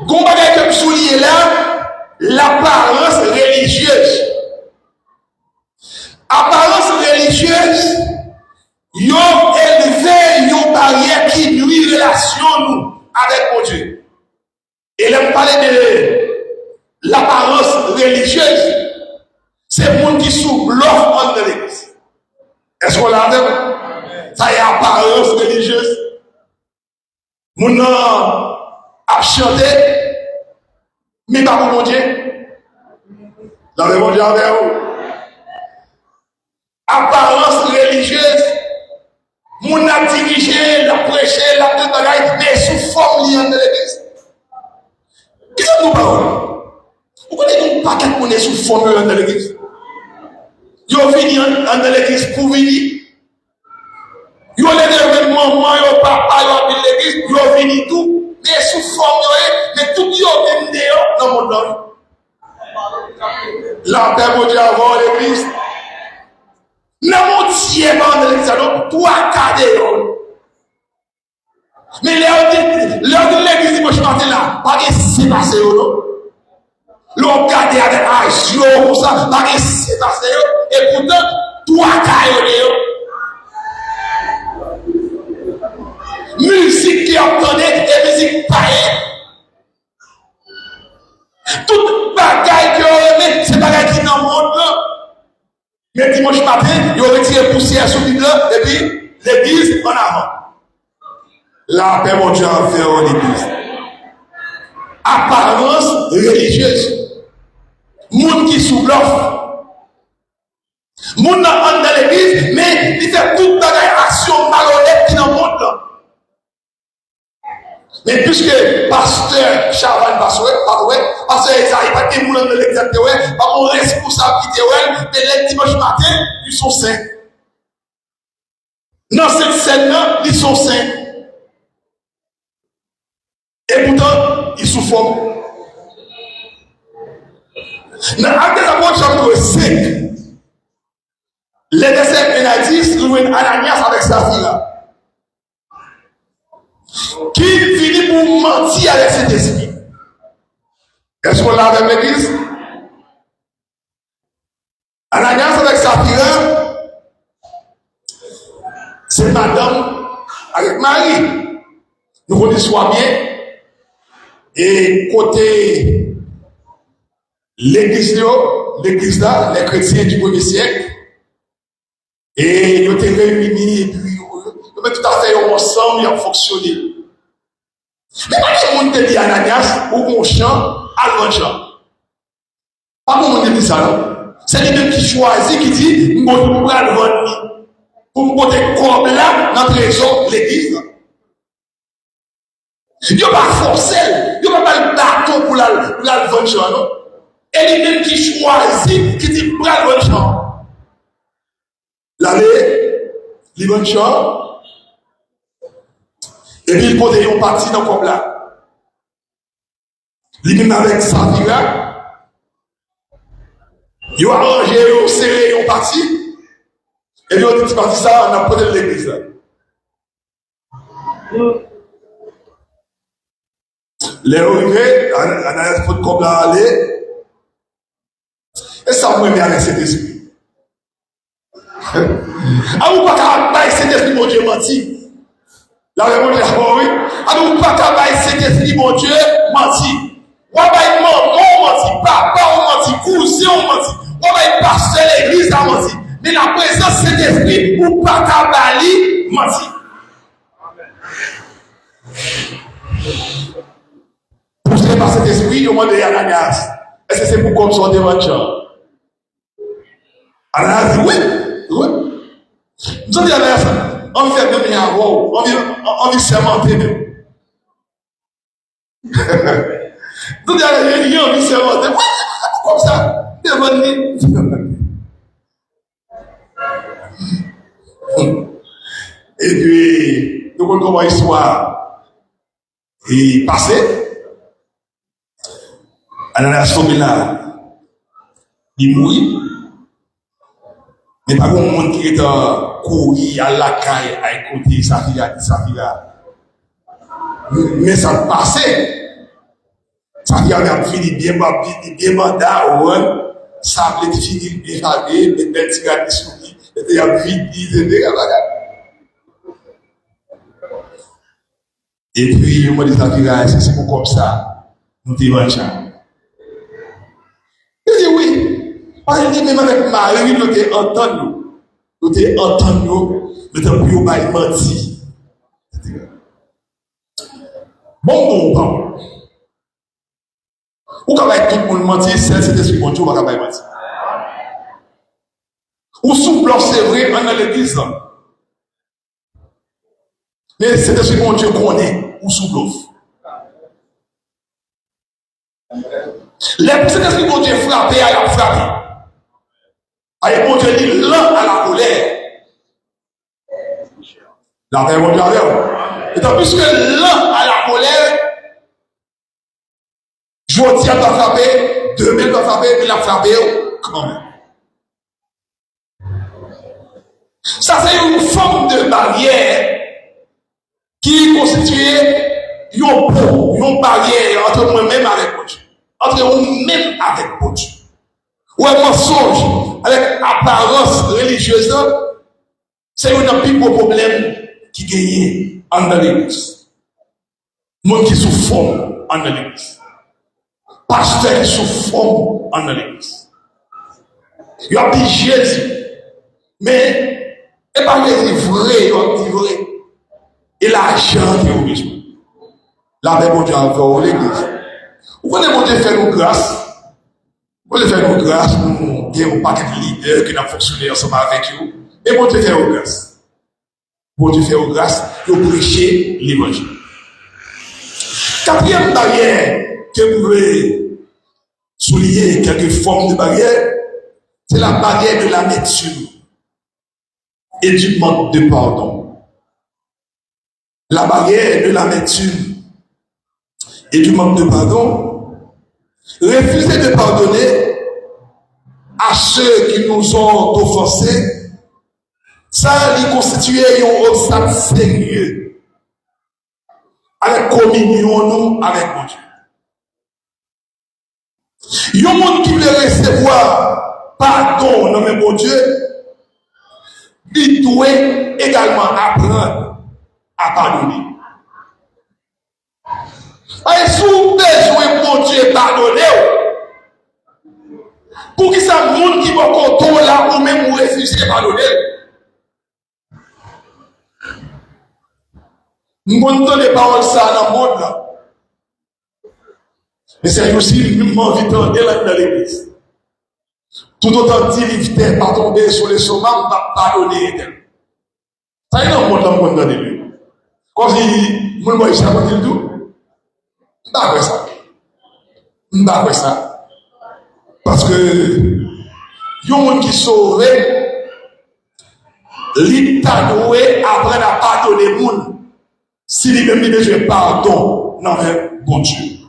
Gon bagay que soulier là, l'apparence religieuse. Apparence religieuse, yo élevé une barrière qui nuit relation nous avec mon Dieu. Et là, on parle de l'apparence religieuse. C'est le monde qui sous-bloque en l'église. Est-ce qu'on l'a vu? Ça y est, apparence religieuse. Mon a chanté, mais pas pour mon Dieu. Dans le monde avec vous. Apparence religieuse. Mon a dirigé, l'a prêché, l'a tout bagaille, mais sous forme liée de l'église. Qui est-ce que nous parlons? Vous connaissez pas qu'on est sous forme de l'église? Yo vini en l'église pour venir. Yo les événements, yo papa, yo vini l'église, yo vini tout, mais sous forme mais tout yo vini dehors dans mon monde. La paix mon Dieu avant l'église. Dans mon tiers dans l'église, tout à cadé. Mais l'heure de l'église dimanche matin là, pas que c'est passé non. L'on garde avec agio comme ça, pas que c'est passé et pourtant tout à cadé. Musique qui entendait et musique païenne. Toute bagaille que on aimait, c'est bagaille qui dans le monde là. Mais dimanche matin, ils ont retiré poussière sur l'île et puis l'église en avant. La paix, mon Dieu, envers l'église. Apparence religieuse. Monde qui sous l'offre. Monde dans l'église, mais il fait toute bagaille action malhonnête qui dans le monde là. Mais puisque pasteur Chavan pasteur Esaïe pas des moulins de l'église, pas mon responsabilité, mais les dimanche matin, ils sont saints. Dans cette scène-là, ils sont saints. Et pourtant, ils souffrent. Dans Actes des Apôtres, chapitre 5, les versets 1 à 10, nous voyons Ananias avec sa fille là. Qui finit pour mentir avec cet esprit. Est-ce qu'on l'a avec l'église? Ananias avec sa fille, c'est madame avec Marie. Nous connaissons bien. Et côté l'église là, les chrétiens du 1er siècle, et ils ont été réunis, et puis ils ont tout à fait ensemble, ils ont fonctionné. Mais pas tout le monde te dit Ananias ou qu'on chante, à le chant. Pas tout le monde te dit ça, non? C'est lui-même qui choisit, qui dit, nous allons le vendre pour nous porter comme là, dans le trésor de l'église. Il n'y a pas forcé, il n'y a pas le bâton pour la vendre, non? Et lui-même qui choisit, qui dit, pour la vendre. L'aller, il vend chant. Et puis il pose une partie dans le comme là. Lui-même avec sa fille là. Il a arrangé, il a serré une partie. Et puis il a dit partie ça, on a posé l'église là. Les arrivés, on a fait comme là aller. Et ça me met avec cet esprit. Ah, vous pas qu'à cet esprit, mon Dieu, menti. La réponse est oui. Ah, vous pas qu'à cet esprit, mon Dieu, menti. Ou pas maman, on menti. Papa, on menti. Cousin, on menti. Ou pas pasteur l'église, on menti. Mais la présence de cet esprit, ou pas qu'à menti. Poussé par cet esprit, il demande à Ananias. Est-ce que c'est pour comme ça devant Dieu? Ananias dit oui. Oui. Nous avons dit à Ananias, on veut faire même un rôle, on veut sermenter même. Nous avons dit à Ananias, on veut sermenter. Oui, comme ça, devant lui. Et puis, nous avons comment l'histoire est passée. Ananias tombé là, il mourit. Mais pas un monde qui est couru à la caille à écouter sa fille. Mais ça passait. Ça dit, on a fini bien mandat, ça a été fini bien chavé, mais belle tigane de souris, et il y a vite dit, et puis, on m'a dit, c'est pour comme ça, nous t'y mangeons. Il dit oui. Parce qu'il dit, même avec Marie, nous t'y entendons. Nous t'y entendons, mais tant pis, on va y mentir. Bon. Ou quand tout le monde mentir, c'est esprit bon Dieu, on va pas mentir. Ou sous blanc, c'est vrai, on a l'église. Mais c'est esprit bon Dieu qu'on est, ou sous blanc. C'est esprit bon Dieu frappé, il a frappé. Aïe, bon Dieu dit l'un à la colère. La paix, bon Dieu, et donc, puisque l'un à la colère, Jodi a doit frapper, demain doit frapper, mais il a frappé quand même. Ça, c'est une forme de barrière qui constitue une barrière entre moi-même avec mon Dieu. Entre moi-même avec mon Dieu. Ou un mensonge avec apparence religieuse, c'est un plus gros problème qui gagne en l'église. Monde qui sous forme en l'église. Pasteur qui sous forme en l'église. Il a dit Jésus. Mais, et pas Jésus vrai, il a dit vrai. Et l'argent qui est au besoin. La paix, mon Dieu, encore l'église. Vous connaissez, mon Dieu, fait nos grâces. Vous voulez faire nos grâces, nous avons un paquet de leaders qui ont fonctionné ensemble avec vous. Et mon Dieu, fait nos grâces. Mon Dieu, fait nos grâces pour prêcher l'évangile. Quatrième barrière que vous voulez souligner, quelques formes de barrière, c'est la barrière de l'amertume et du manque de pardon. La barrière de l'amertume et du manque de pardon. Refuser de pardonner à ceux qui nous ont offensés, ça lui constituait un obstacle sérieux à la communion nous avec mon Dieu. Il y a un monde qui veut recevoir pardon dans mon Dieu, il doit également apprendre à pardonner. Et si vous besoin mon Dieu pardonner, pour que ça monde qui va contrôler là ou même vous refuser pardonner. Nous entendons les paroles ça dans le monde là. Mais c'est aussi une envie de dans l'église. Tout autant dit pas tomber sur les sommets, pas pardonner. Ça y est dans le monde là, dans l'église. Quand il me voit ça, il dit d'accord ça. D'accord ça. Parce que il y a un monde qui sauve, l'État doit apprendre à pardonner les gens. Si lui même besoin de pardon, non mais bon Dieu.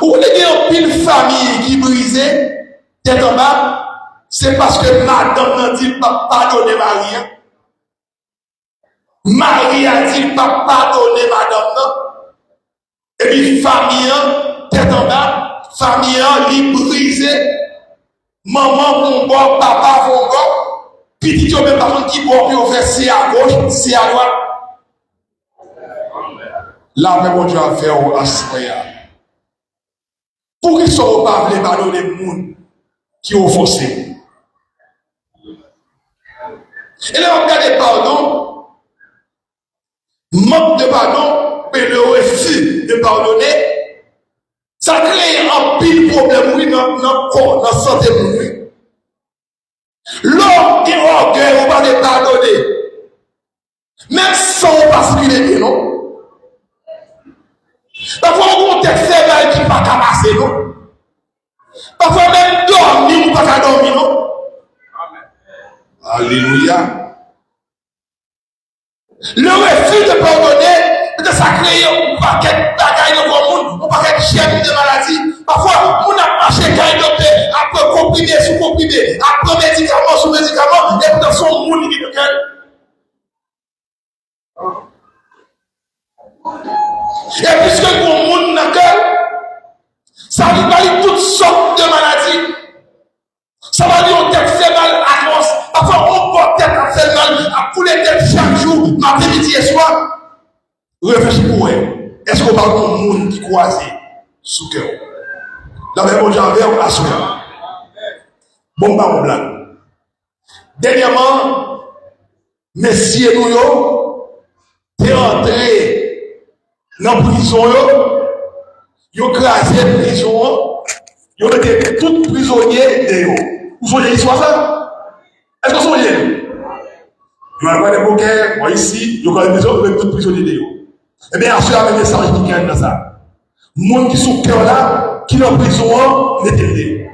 Ou il y a une famille qui brisée, tête en bas, c'est parce que madame n'a dit pas pardonner Marie. Marie a dit pas pardonner madame non. Et puis famille, tête en bas, famille li brisée, maman pour bon, papa pour bon, petit tu même pas qui bon, puis on fait si à gauche, si à droite. Là, même mon Dieu a fait un assoya. Pour qu'ils soient pas les ballons des gens qui ont forcé. Et là, on regarde pardon, manque de pardon, mais le refus de pardonner, ça crée un pile problème, oui, dans le corps, dans la santé, oui. L'homme qui orgueille, on va les pardonner. Même sans basculer, non? Parfois, on compte faire qui ne pas passer, non? Parfois, même dormir ou pas dormir, non? Alléluia. Le refus de pardonner, de ça crée un paquet de bagailles dans le monde, un paquet de chiens de maladies. Parfois, on a marché quand il docteur, après comprimé sous comprimé, après médicament sous médicament, et dans son monde qui est Et puisque le monde n'a que, ça va dire toutes sortes de maladies. Ça va dire on tête fait mal à l'os. Parfois on porte tête à faire mal, à couler tête chaque jour, matin, midi et soir. Réfléchis pour elle. Est-ce qu'on parle de monde qui croise sous cœur? La même chose avec la soeur. Bon, pas mon blague. Dernièrement, messieurs nous, t'es entré dans la prison, ils ont crasé la prison, ils ont été tous prisonniers de eux. Vous voyez l'histoire ça? Est-ce que vous voyez? Ils ont pas des bouquets, moi ici, ils ont la maison, ils ont tous prisonniers de eux. Eh bien, ensuite, il y a un message qui est dans ça. Les gens qui sont sous cœur là, qui sont en prison, mettez-les.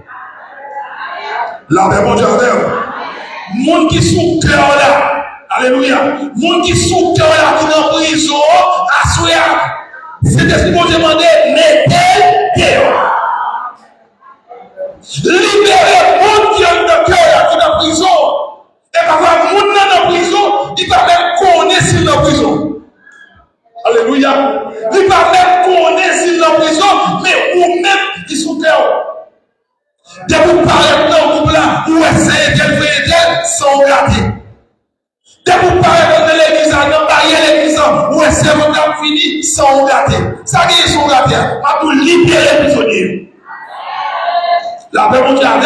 Là, ben bon Dieu, les gens qui sont sous cœur là, alléluia, les gens qui sont sous cœur là, qui sont en prison, assoyez. C'est ce qu'ils vont demander, mettez-les. Libérez les gens qui sont dans le cœur, qui sont en prison. Et parfois, les gens qui sont en prison, ils ne peuvent même connaître s'ils sont en prison. Alléluia. Il ne va même connaître s'ils sont en prison, mais vous-même, ils sont cœur. Dès que vous parlez dans le groupe là, vous essayez de faire sans regarder. Dès que vous parlez dans l'église, dans l'église, vous essayez de faire fini sans regarder. Ça qui est sans regarder, pas pour libérer les prisonniers. La paix mondiale,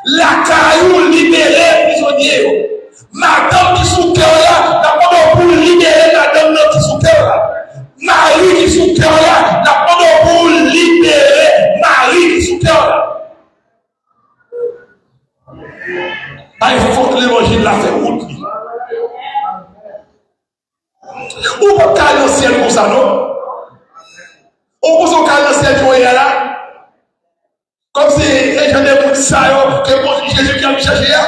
la caillou libérer les prisonniers. Madame qui sous cœur là, d'abord pour libérer madame qui sous cœur là. Marie qui sous cœur là, d'abord pour libérer Marie qui sous cœur là. Il faut que l'évangile l'a fait route. Ou pas qu'à le ciel comme ça, non? Ou pas qu'à le ciel comme là? Comme si les gens de ça, que Jésus qui a mis chercher là.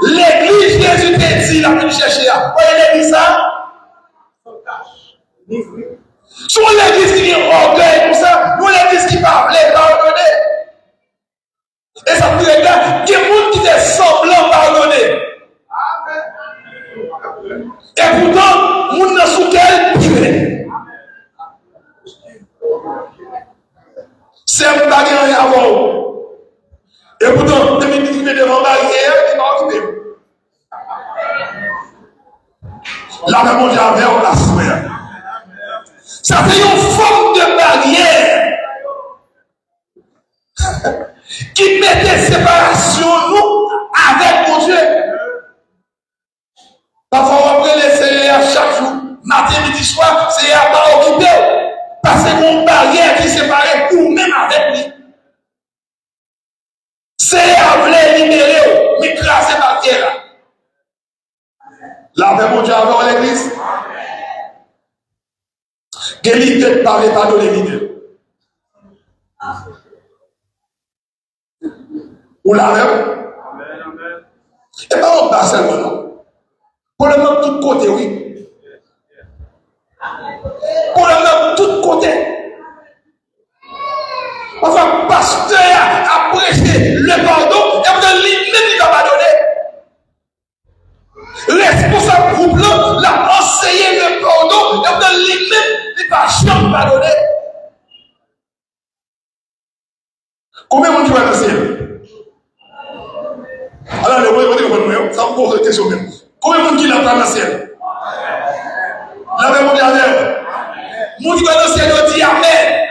L'église, Jésus t'a dit, la venu chercher. Vous voyez l'église ça? Sur l'église qui est orgueil comme ça, nous l'église qui parle, pardonner. Et ça peut être là, il y a des gens qui sont semblants pardonner. Et pourtant, nous n'avons sous quel pire. C'est un bagage avant. Et pourtant, depuis que tu mets devant barrière, il va occuper. La même chose avec la semaine. Ça fait une forme de barrière qui mettait séparation nous avec mon Dieu. Parfois, on peut laisser à chaque jour, matin, midi, soir, c'est à pas occupé. Parce que mon barrière qui séparait ou même avec lui. C'est à vouloir libérer, m'écraser par terre. La paix mon Dieu avec l'église. Quel leader ne parle pas de leader. Ou la même. Et pas on passe seulement non. Pour le même tout côté, oui. Pour le même tout côté. Enfin, pasteur a prêché le pardon, et après lui-même il va pardonner. Responsable groupe là, l'a enseigné le pardon, et après lui-même il va jamais pardonner. Combien de monde qui va dans le ciel? Alors, ça me pose une question même. Combien de monde qui l'a dans le ciel? La même monde avec. Monde qui va dans le ciel, il dit Amen.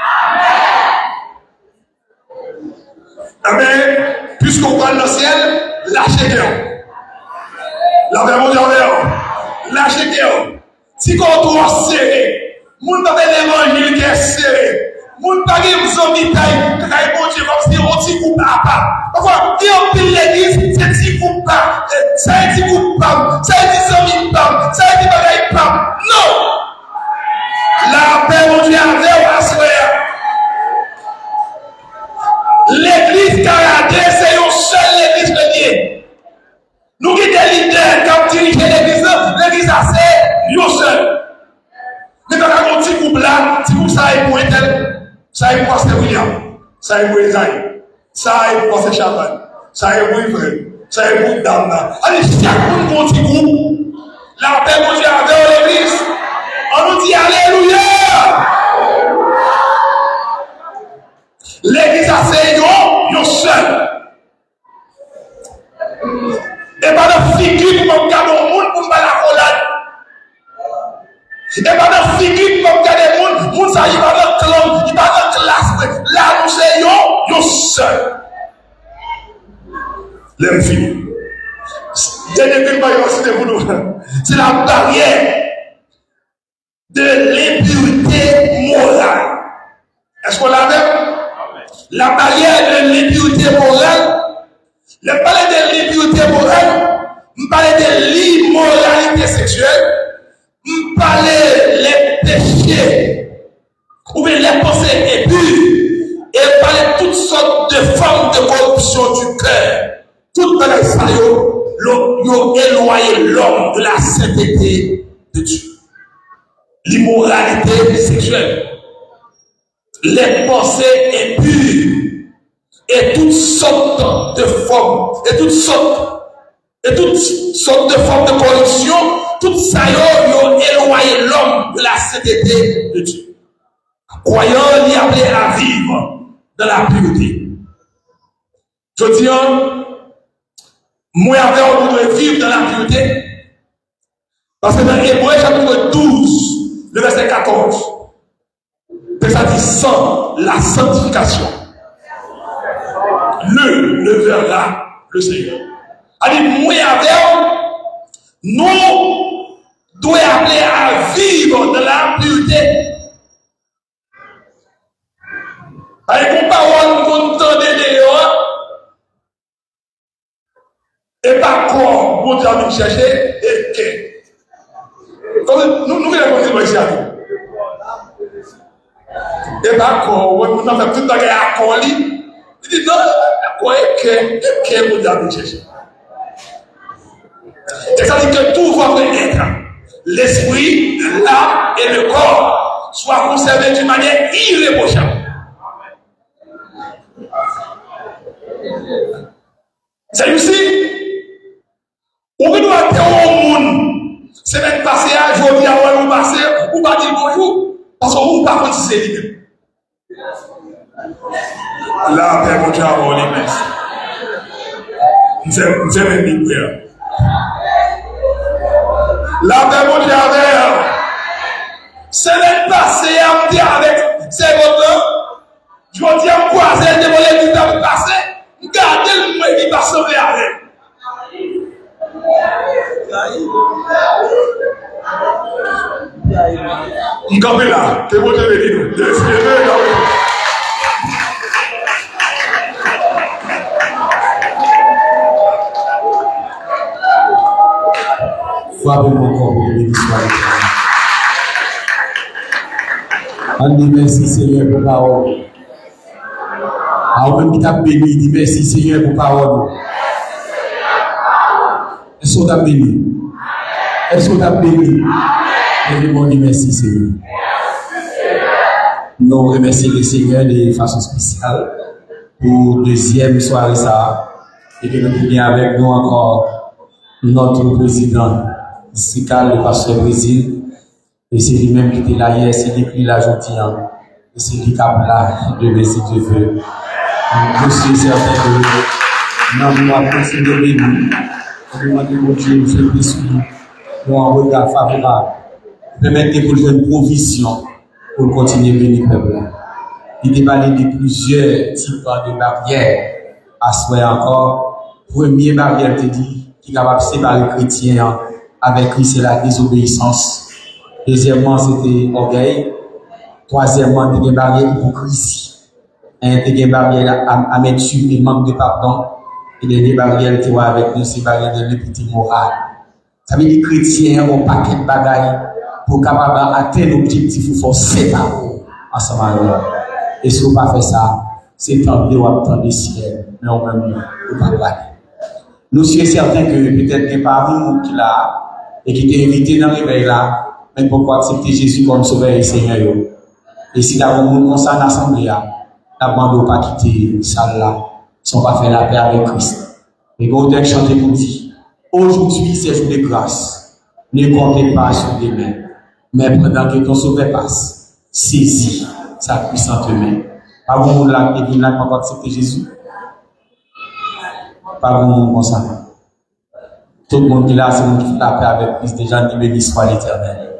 Amen. Puisqu'on va dans le ciel, lâchez cœur. La même monde avec. Lâchez cœur. Si on doit serrer, monde pas l'évangile qui est serré. Moun pa gen zombie taille, bon Dieu, comme si on t'y coupe à pas. Parfois, qui en pile l'église, c'est t'y coupe pas, ça t'y coupe pas, ça t'y zombie pas, ça t'y bagaille pas. Non! La paix, mon Dieu, avec ou assoya. L'église Canadien, c'est une seule église de Dieu. Nous qui sommes des leaders, quand diriger l'église, l'église c'est une seule. Mais quand on dit couple là, si vous savez pour tel. Ça est pour Pasteur William, ça est pour Esaïe, ça est pour Pasteur Chaban, ça est pour Yves, ça est pour Damna. Allez, chaque monde petit groupe, la paix que j'ai avec l'église, On nous dit Alléluia. L'église a c'est yon seul. Et pas de figure pour me garder au monde pour me la collade. Et pas de figure pour me garder au monde, monde ça, il va dans le clan, il va dans la classe. Là, nous c'est yon seul. L'aime fini. C'est la barrière de l'impureté morale. Est-ce qu'on l'a même? La barrière de l'impureté morale. Je parle de l'impureté morale, je parle de l'immoralité sexuelle, je parle des péchés, ou bien les pensées impures, et je parle de toutes sortes de formes de corruption du cœur. Toutes les choses ont éloigné l'homme de la sainteté de Dieu. L'immoralité sexuelle, les pensées impures, et toutes sortes de formes, et toutes sortes de formes de corruption, tout ça ont éloigné l'homme de la sainteté de Dieu. Croyant l'y appelé à vivre dans la pureté. Je dis, moi avec on doit vivre dans la pureté, parce que dans Hébreu chapitre 12, le verset 14, ça dit sans la sanctification. Le verra le Seigneur. Alors, moi avec nous devons appeler à vivre dans la pureté. Avec une parole qu'on entend dehors, et pas quoi, pour dire nous chercher, et que. Comme nous voulons ici à nous. Et pas quoi, on a fait tout le temps à coller. Il dit non, quoi est-ce vous avez cherché? C'est-à-dire que tout votre être, l'esprit, l'âme et le corps, soient conservés d'une manière irréprochable. C'est ici. On doit être au monde. C'est même passé à jour, à vous passer, ou pas dire bonjour, parce que vous ne pouvez pas c'est lui-même. La paix, mon Dieu, avant les messes. Nous sommes une prière. La paix, mon Dieu, avec. C'est même passé à me dire avec ces votre. Je vous dis à croiser, dévoiler du temps passé. Gardez le moins qui passe avec. Il campe là, que vous devez dire. Frappez mon corps, béni soit l'éternel. On dit merci Seigneur pour parole. Alors même qui t'a béni, dit merci Seigneur pour parole. Est-ce qu'on t'a béni? Est-ce qu'on t'a béni? Et on dit merci Seigneur. Nous remercions le Seigneur de façon spéciale pour deuxième soirée ça. Et que nous venons avec nous encore notre président districal, le pasteur Brésil. Et c'est lui-même qui était là hier, c'est lui qui l'a aujourd'hui. Et c'est lui qui a là, de si Dieu veut. Je suis certain que nous avons considéré nous. Nous demandons à Dieu de faire des soucis pour un regard favorable. Permettez pour faire une provision pour continuer à bénir le peuple. Il est parlé de plusieurs types de barrières. À ce moment encore, première barrière, te dit, qui est capable de séparer les chrétiens avec lui, c'est la désobéissance. Deuxièmement, c'était orgueil. Troisièmement, c'était une barrière hypocrisie. C'était une barrière amertume et manque de pardon. Et les barrières qui vont avec nous, c'est barrières de l'impureté morale. Ça veut dire que les chrétiens ont un paquet de bagailles pour capable atteindre l'objectif, il faut séparer ensemble avec nous. Et si on ne fait pas ça, c'est tant de temps de ciel, mais on ne peut pas parler. Nous sommes certains que peut-être qu'il y a parmi nous qui là, et qui est invité dans le réveil là, même pour accepter Jésus comme sauveur et Seigneur. Et si nous avons comme ça en assemblée, nous ne pas quitter salle là, si on va faire la paix avec Christ. Et vous devez chanter pour dire, aujourd'hui c'est jour de grâce, ne comptez pas sur demain. Mais pendant que ton sauveur passe, saisis sa puissante main. Pas bon monde là qui vient là pour accepter Jésus. Pas bon monde comme ça. Tout le monde qui est là, c'est le monde qui fait la paix avec Christ, des gens qui bénissent soit l'Éternel.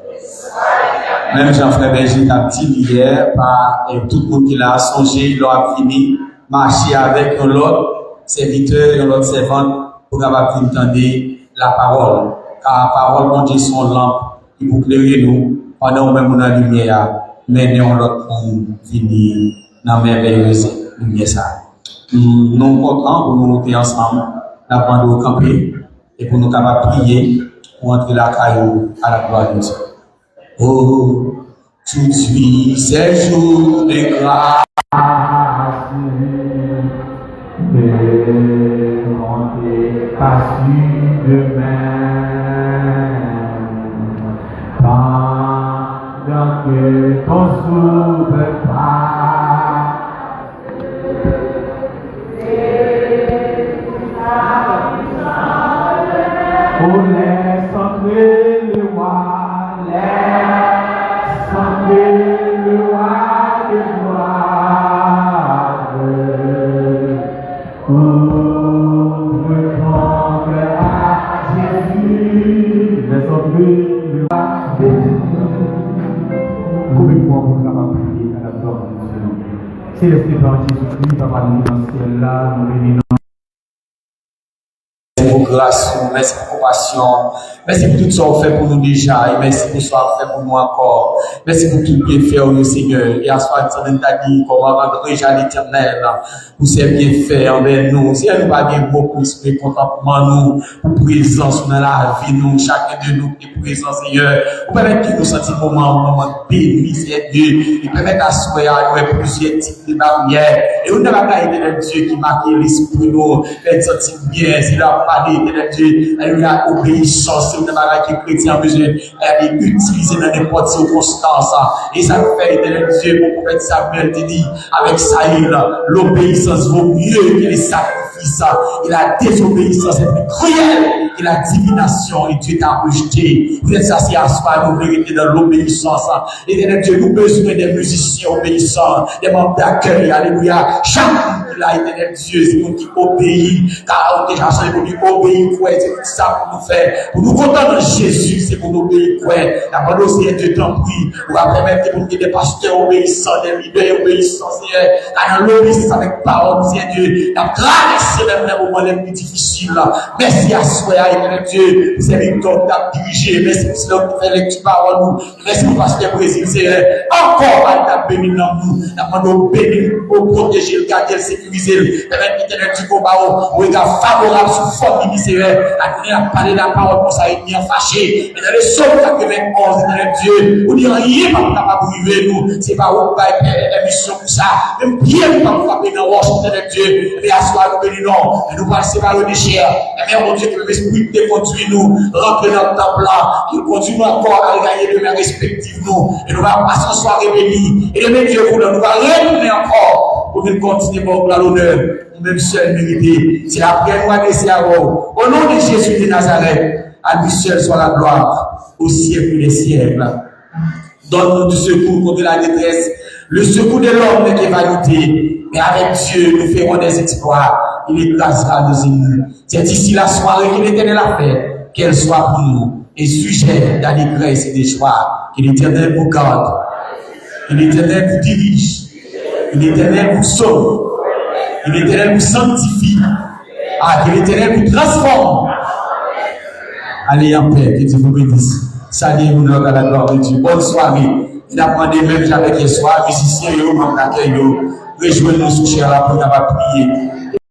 Même Jean-Frère Berger t'a dit hier, et tout le monde qui est là, songé, il a fini, marcher avec un autre serviteur et un autre servante pour capable entendre la parole. Car la parole, mon Dieu, son lampe, il vous éclairer nous pendant même on a lumière, mais nous l'autre monde finir dans merveilleuse lumière ça. Nous sommes contents pour nous monter ensemble, d'apprendre au camper et pour nous capables prier pour entrer la caillou à la gloire de Dieu. Oh, tout de suite, c'est jour de grâce. Pas su demain, pendant que ton sauveur passe. Oh, laisse entrer le roi, laisse entrer le roi de gloire. Ouvre ton cœur à Jésus, laisse entrer le roi de gloire. Combien de fois on va prier à la gloire de Dieu? Céleste Père Jésus-Christ, Papa nous dans le ciel là, nous bénissons. Merci pour grâce, merci pour compassion, merci pour tout ce qu'on fait pour nous déjà, et merci pour ce qu'on fait pour nous encore. Merci pour tout bienfait, au Seigneur. Et à soi, nous t'a dit comment rendre déjà l'Éternel pour ses bienfaits envers nous. Si elle nous va bien beaucoup, c'est contentement nous, pour présence dans la vie, nous, chacun de nous qui est présent, Seigneur. Pour permettre que nous sentions un moment béni, Seigneur Dieu, et permettre à soi, à nous plusieurs types de barrières. Et nous n'avons pas été le Dieu qui marque l'esprit, nous, fait sentir bien, c'est là. Parler de Dieu, elle a obéissance, c'est une bagarre que les chrétiens ont besoin d'utiliser dans n'importe quelle circonstance. Et ça fait de Dieu pour prophète Samuel dit avec Saïl, l'obéissance vaut mieux que les sacrifices. Et la désobéissance est plus cruelle que la divination et Dieu t'a rejeté. Vous êtes assis à soi, nous vérité dans l'obéissance. Et Dieu, nous besoin des musiciens obéissants, des membres d'accueil, alléluia. Chaque là, éternel Dieu, c'est nous qui obéit, car on déjà changé pour nous obéir, quoi, c'est ça pour nous faire. Pour nous contenter de Jésus, c'est pour nous obéir, quoi. La bonne aussi est de temps pris, on va permettre pour nous des pasteurs obéissants, des leaders obéissants, Seigneur, car dans l'obéissance avec parole, Seigneur Dieu, la grâce, même les moments les plus difficiles, merci à soi, éternel Dieu, pour ces victoires que tu as dirigées, merci pour cela que tu fais lecture parole, nous, merci pour pasteur Brésil, Seigneur, encore, à ta béni dans nous, la bonne béni pour protéger le garder le sécuriser, permettre l'éternel du combat, au regard favorable sous forme ministérielle, à venir à parler de la parole pour ça, et venir fâché. Et dans le psaume 91, éternel Dieu, vous dire rien pas capable de priver nous, c'est pas où émission pour ça, même bien pas pour frapper dans le éternel Dieu, et à soi nous bénissons, et nous passer par le déchet, et même mon Dieu, que l'esprit te conduit nous, rentrer dans le temple là, qu'il continue encore à gagner de mains respectives nous, et nous allons passer en soirée bénie, et le même Dieu vous nous va retourner encore, pour nous continuer pour l'honneur, nous-mêmes seuls mérités. C'est la prière nous adressée à vous. Au nom de Jésus de Nazareth, à lui seul soit la gloire, au siècle des siècles. Donne-nous du secours contre la détresse, le secours de l'homme n'est que vanité, mais avec Dieu, nous ferons des exploits, il écrasera nos ennemis. C'est ici la soirée que l'Éternel a fait, qu'elle soit pour nous, et sujet d'allégresse et de joie, que l'Éternel vous garde, que l'Éternel vous dirige, que l'Éternel vous sauve, que l'Éternel vous sanctifie, que l'Éternel vous transforme. Allez en paix, que Dieu vous bénisse. Salut-vous à la gloire de Dieu. Bonne soirée. Il a demandé même avec les soirs, musiciens et membres d'accueil, rejoignez-nous sous cher là pour nous prier.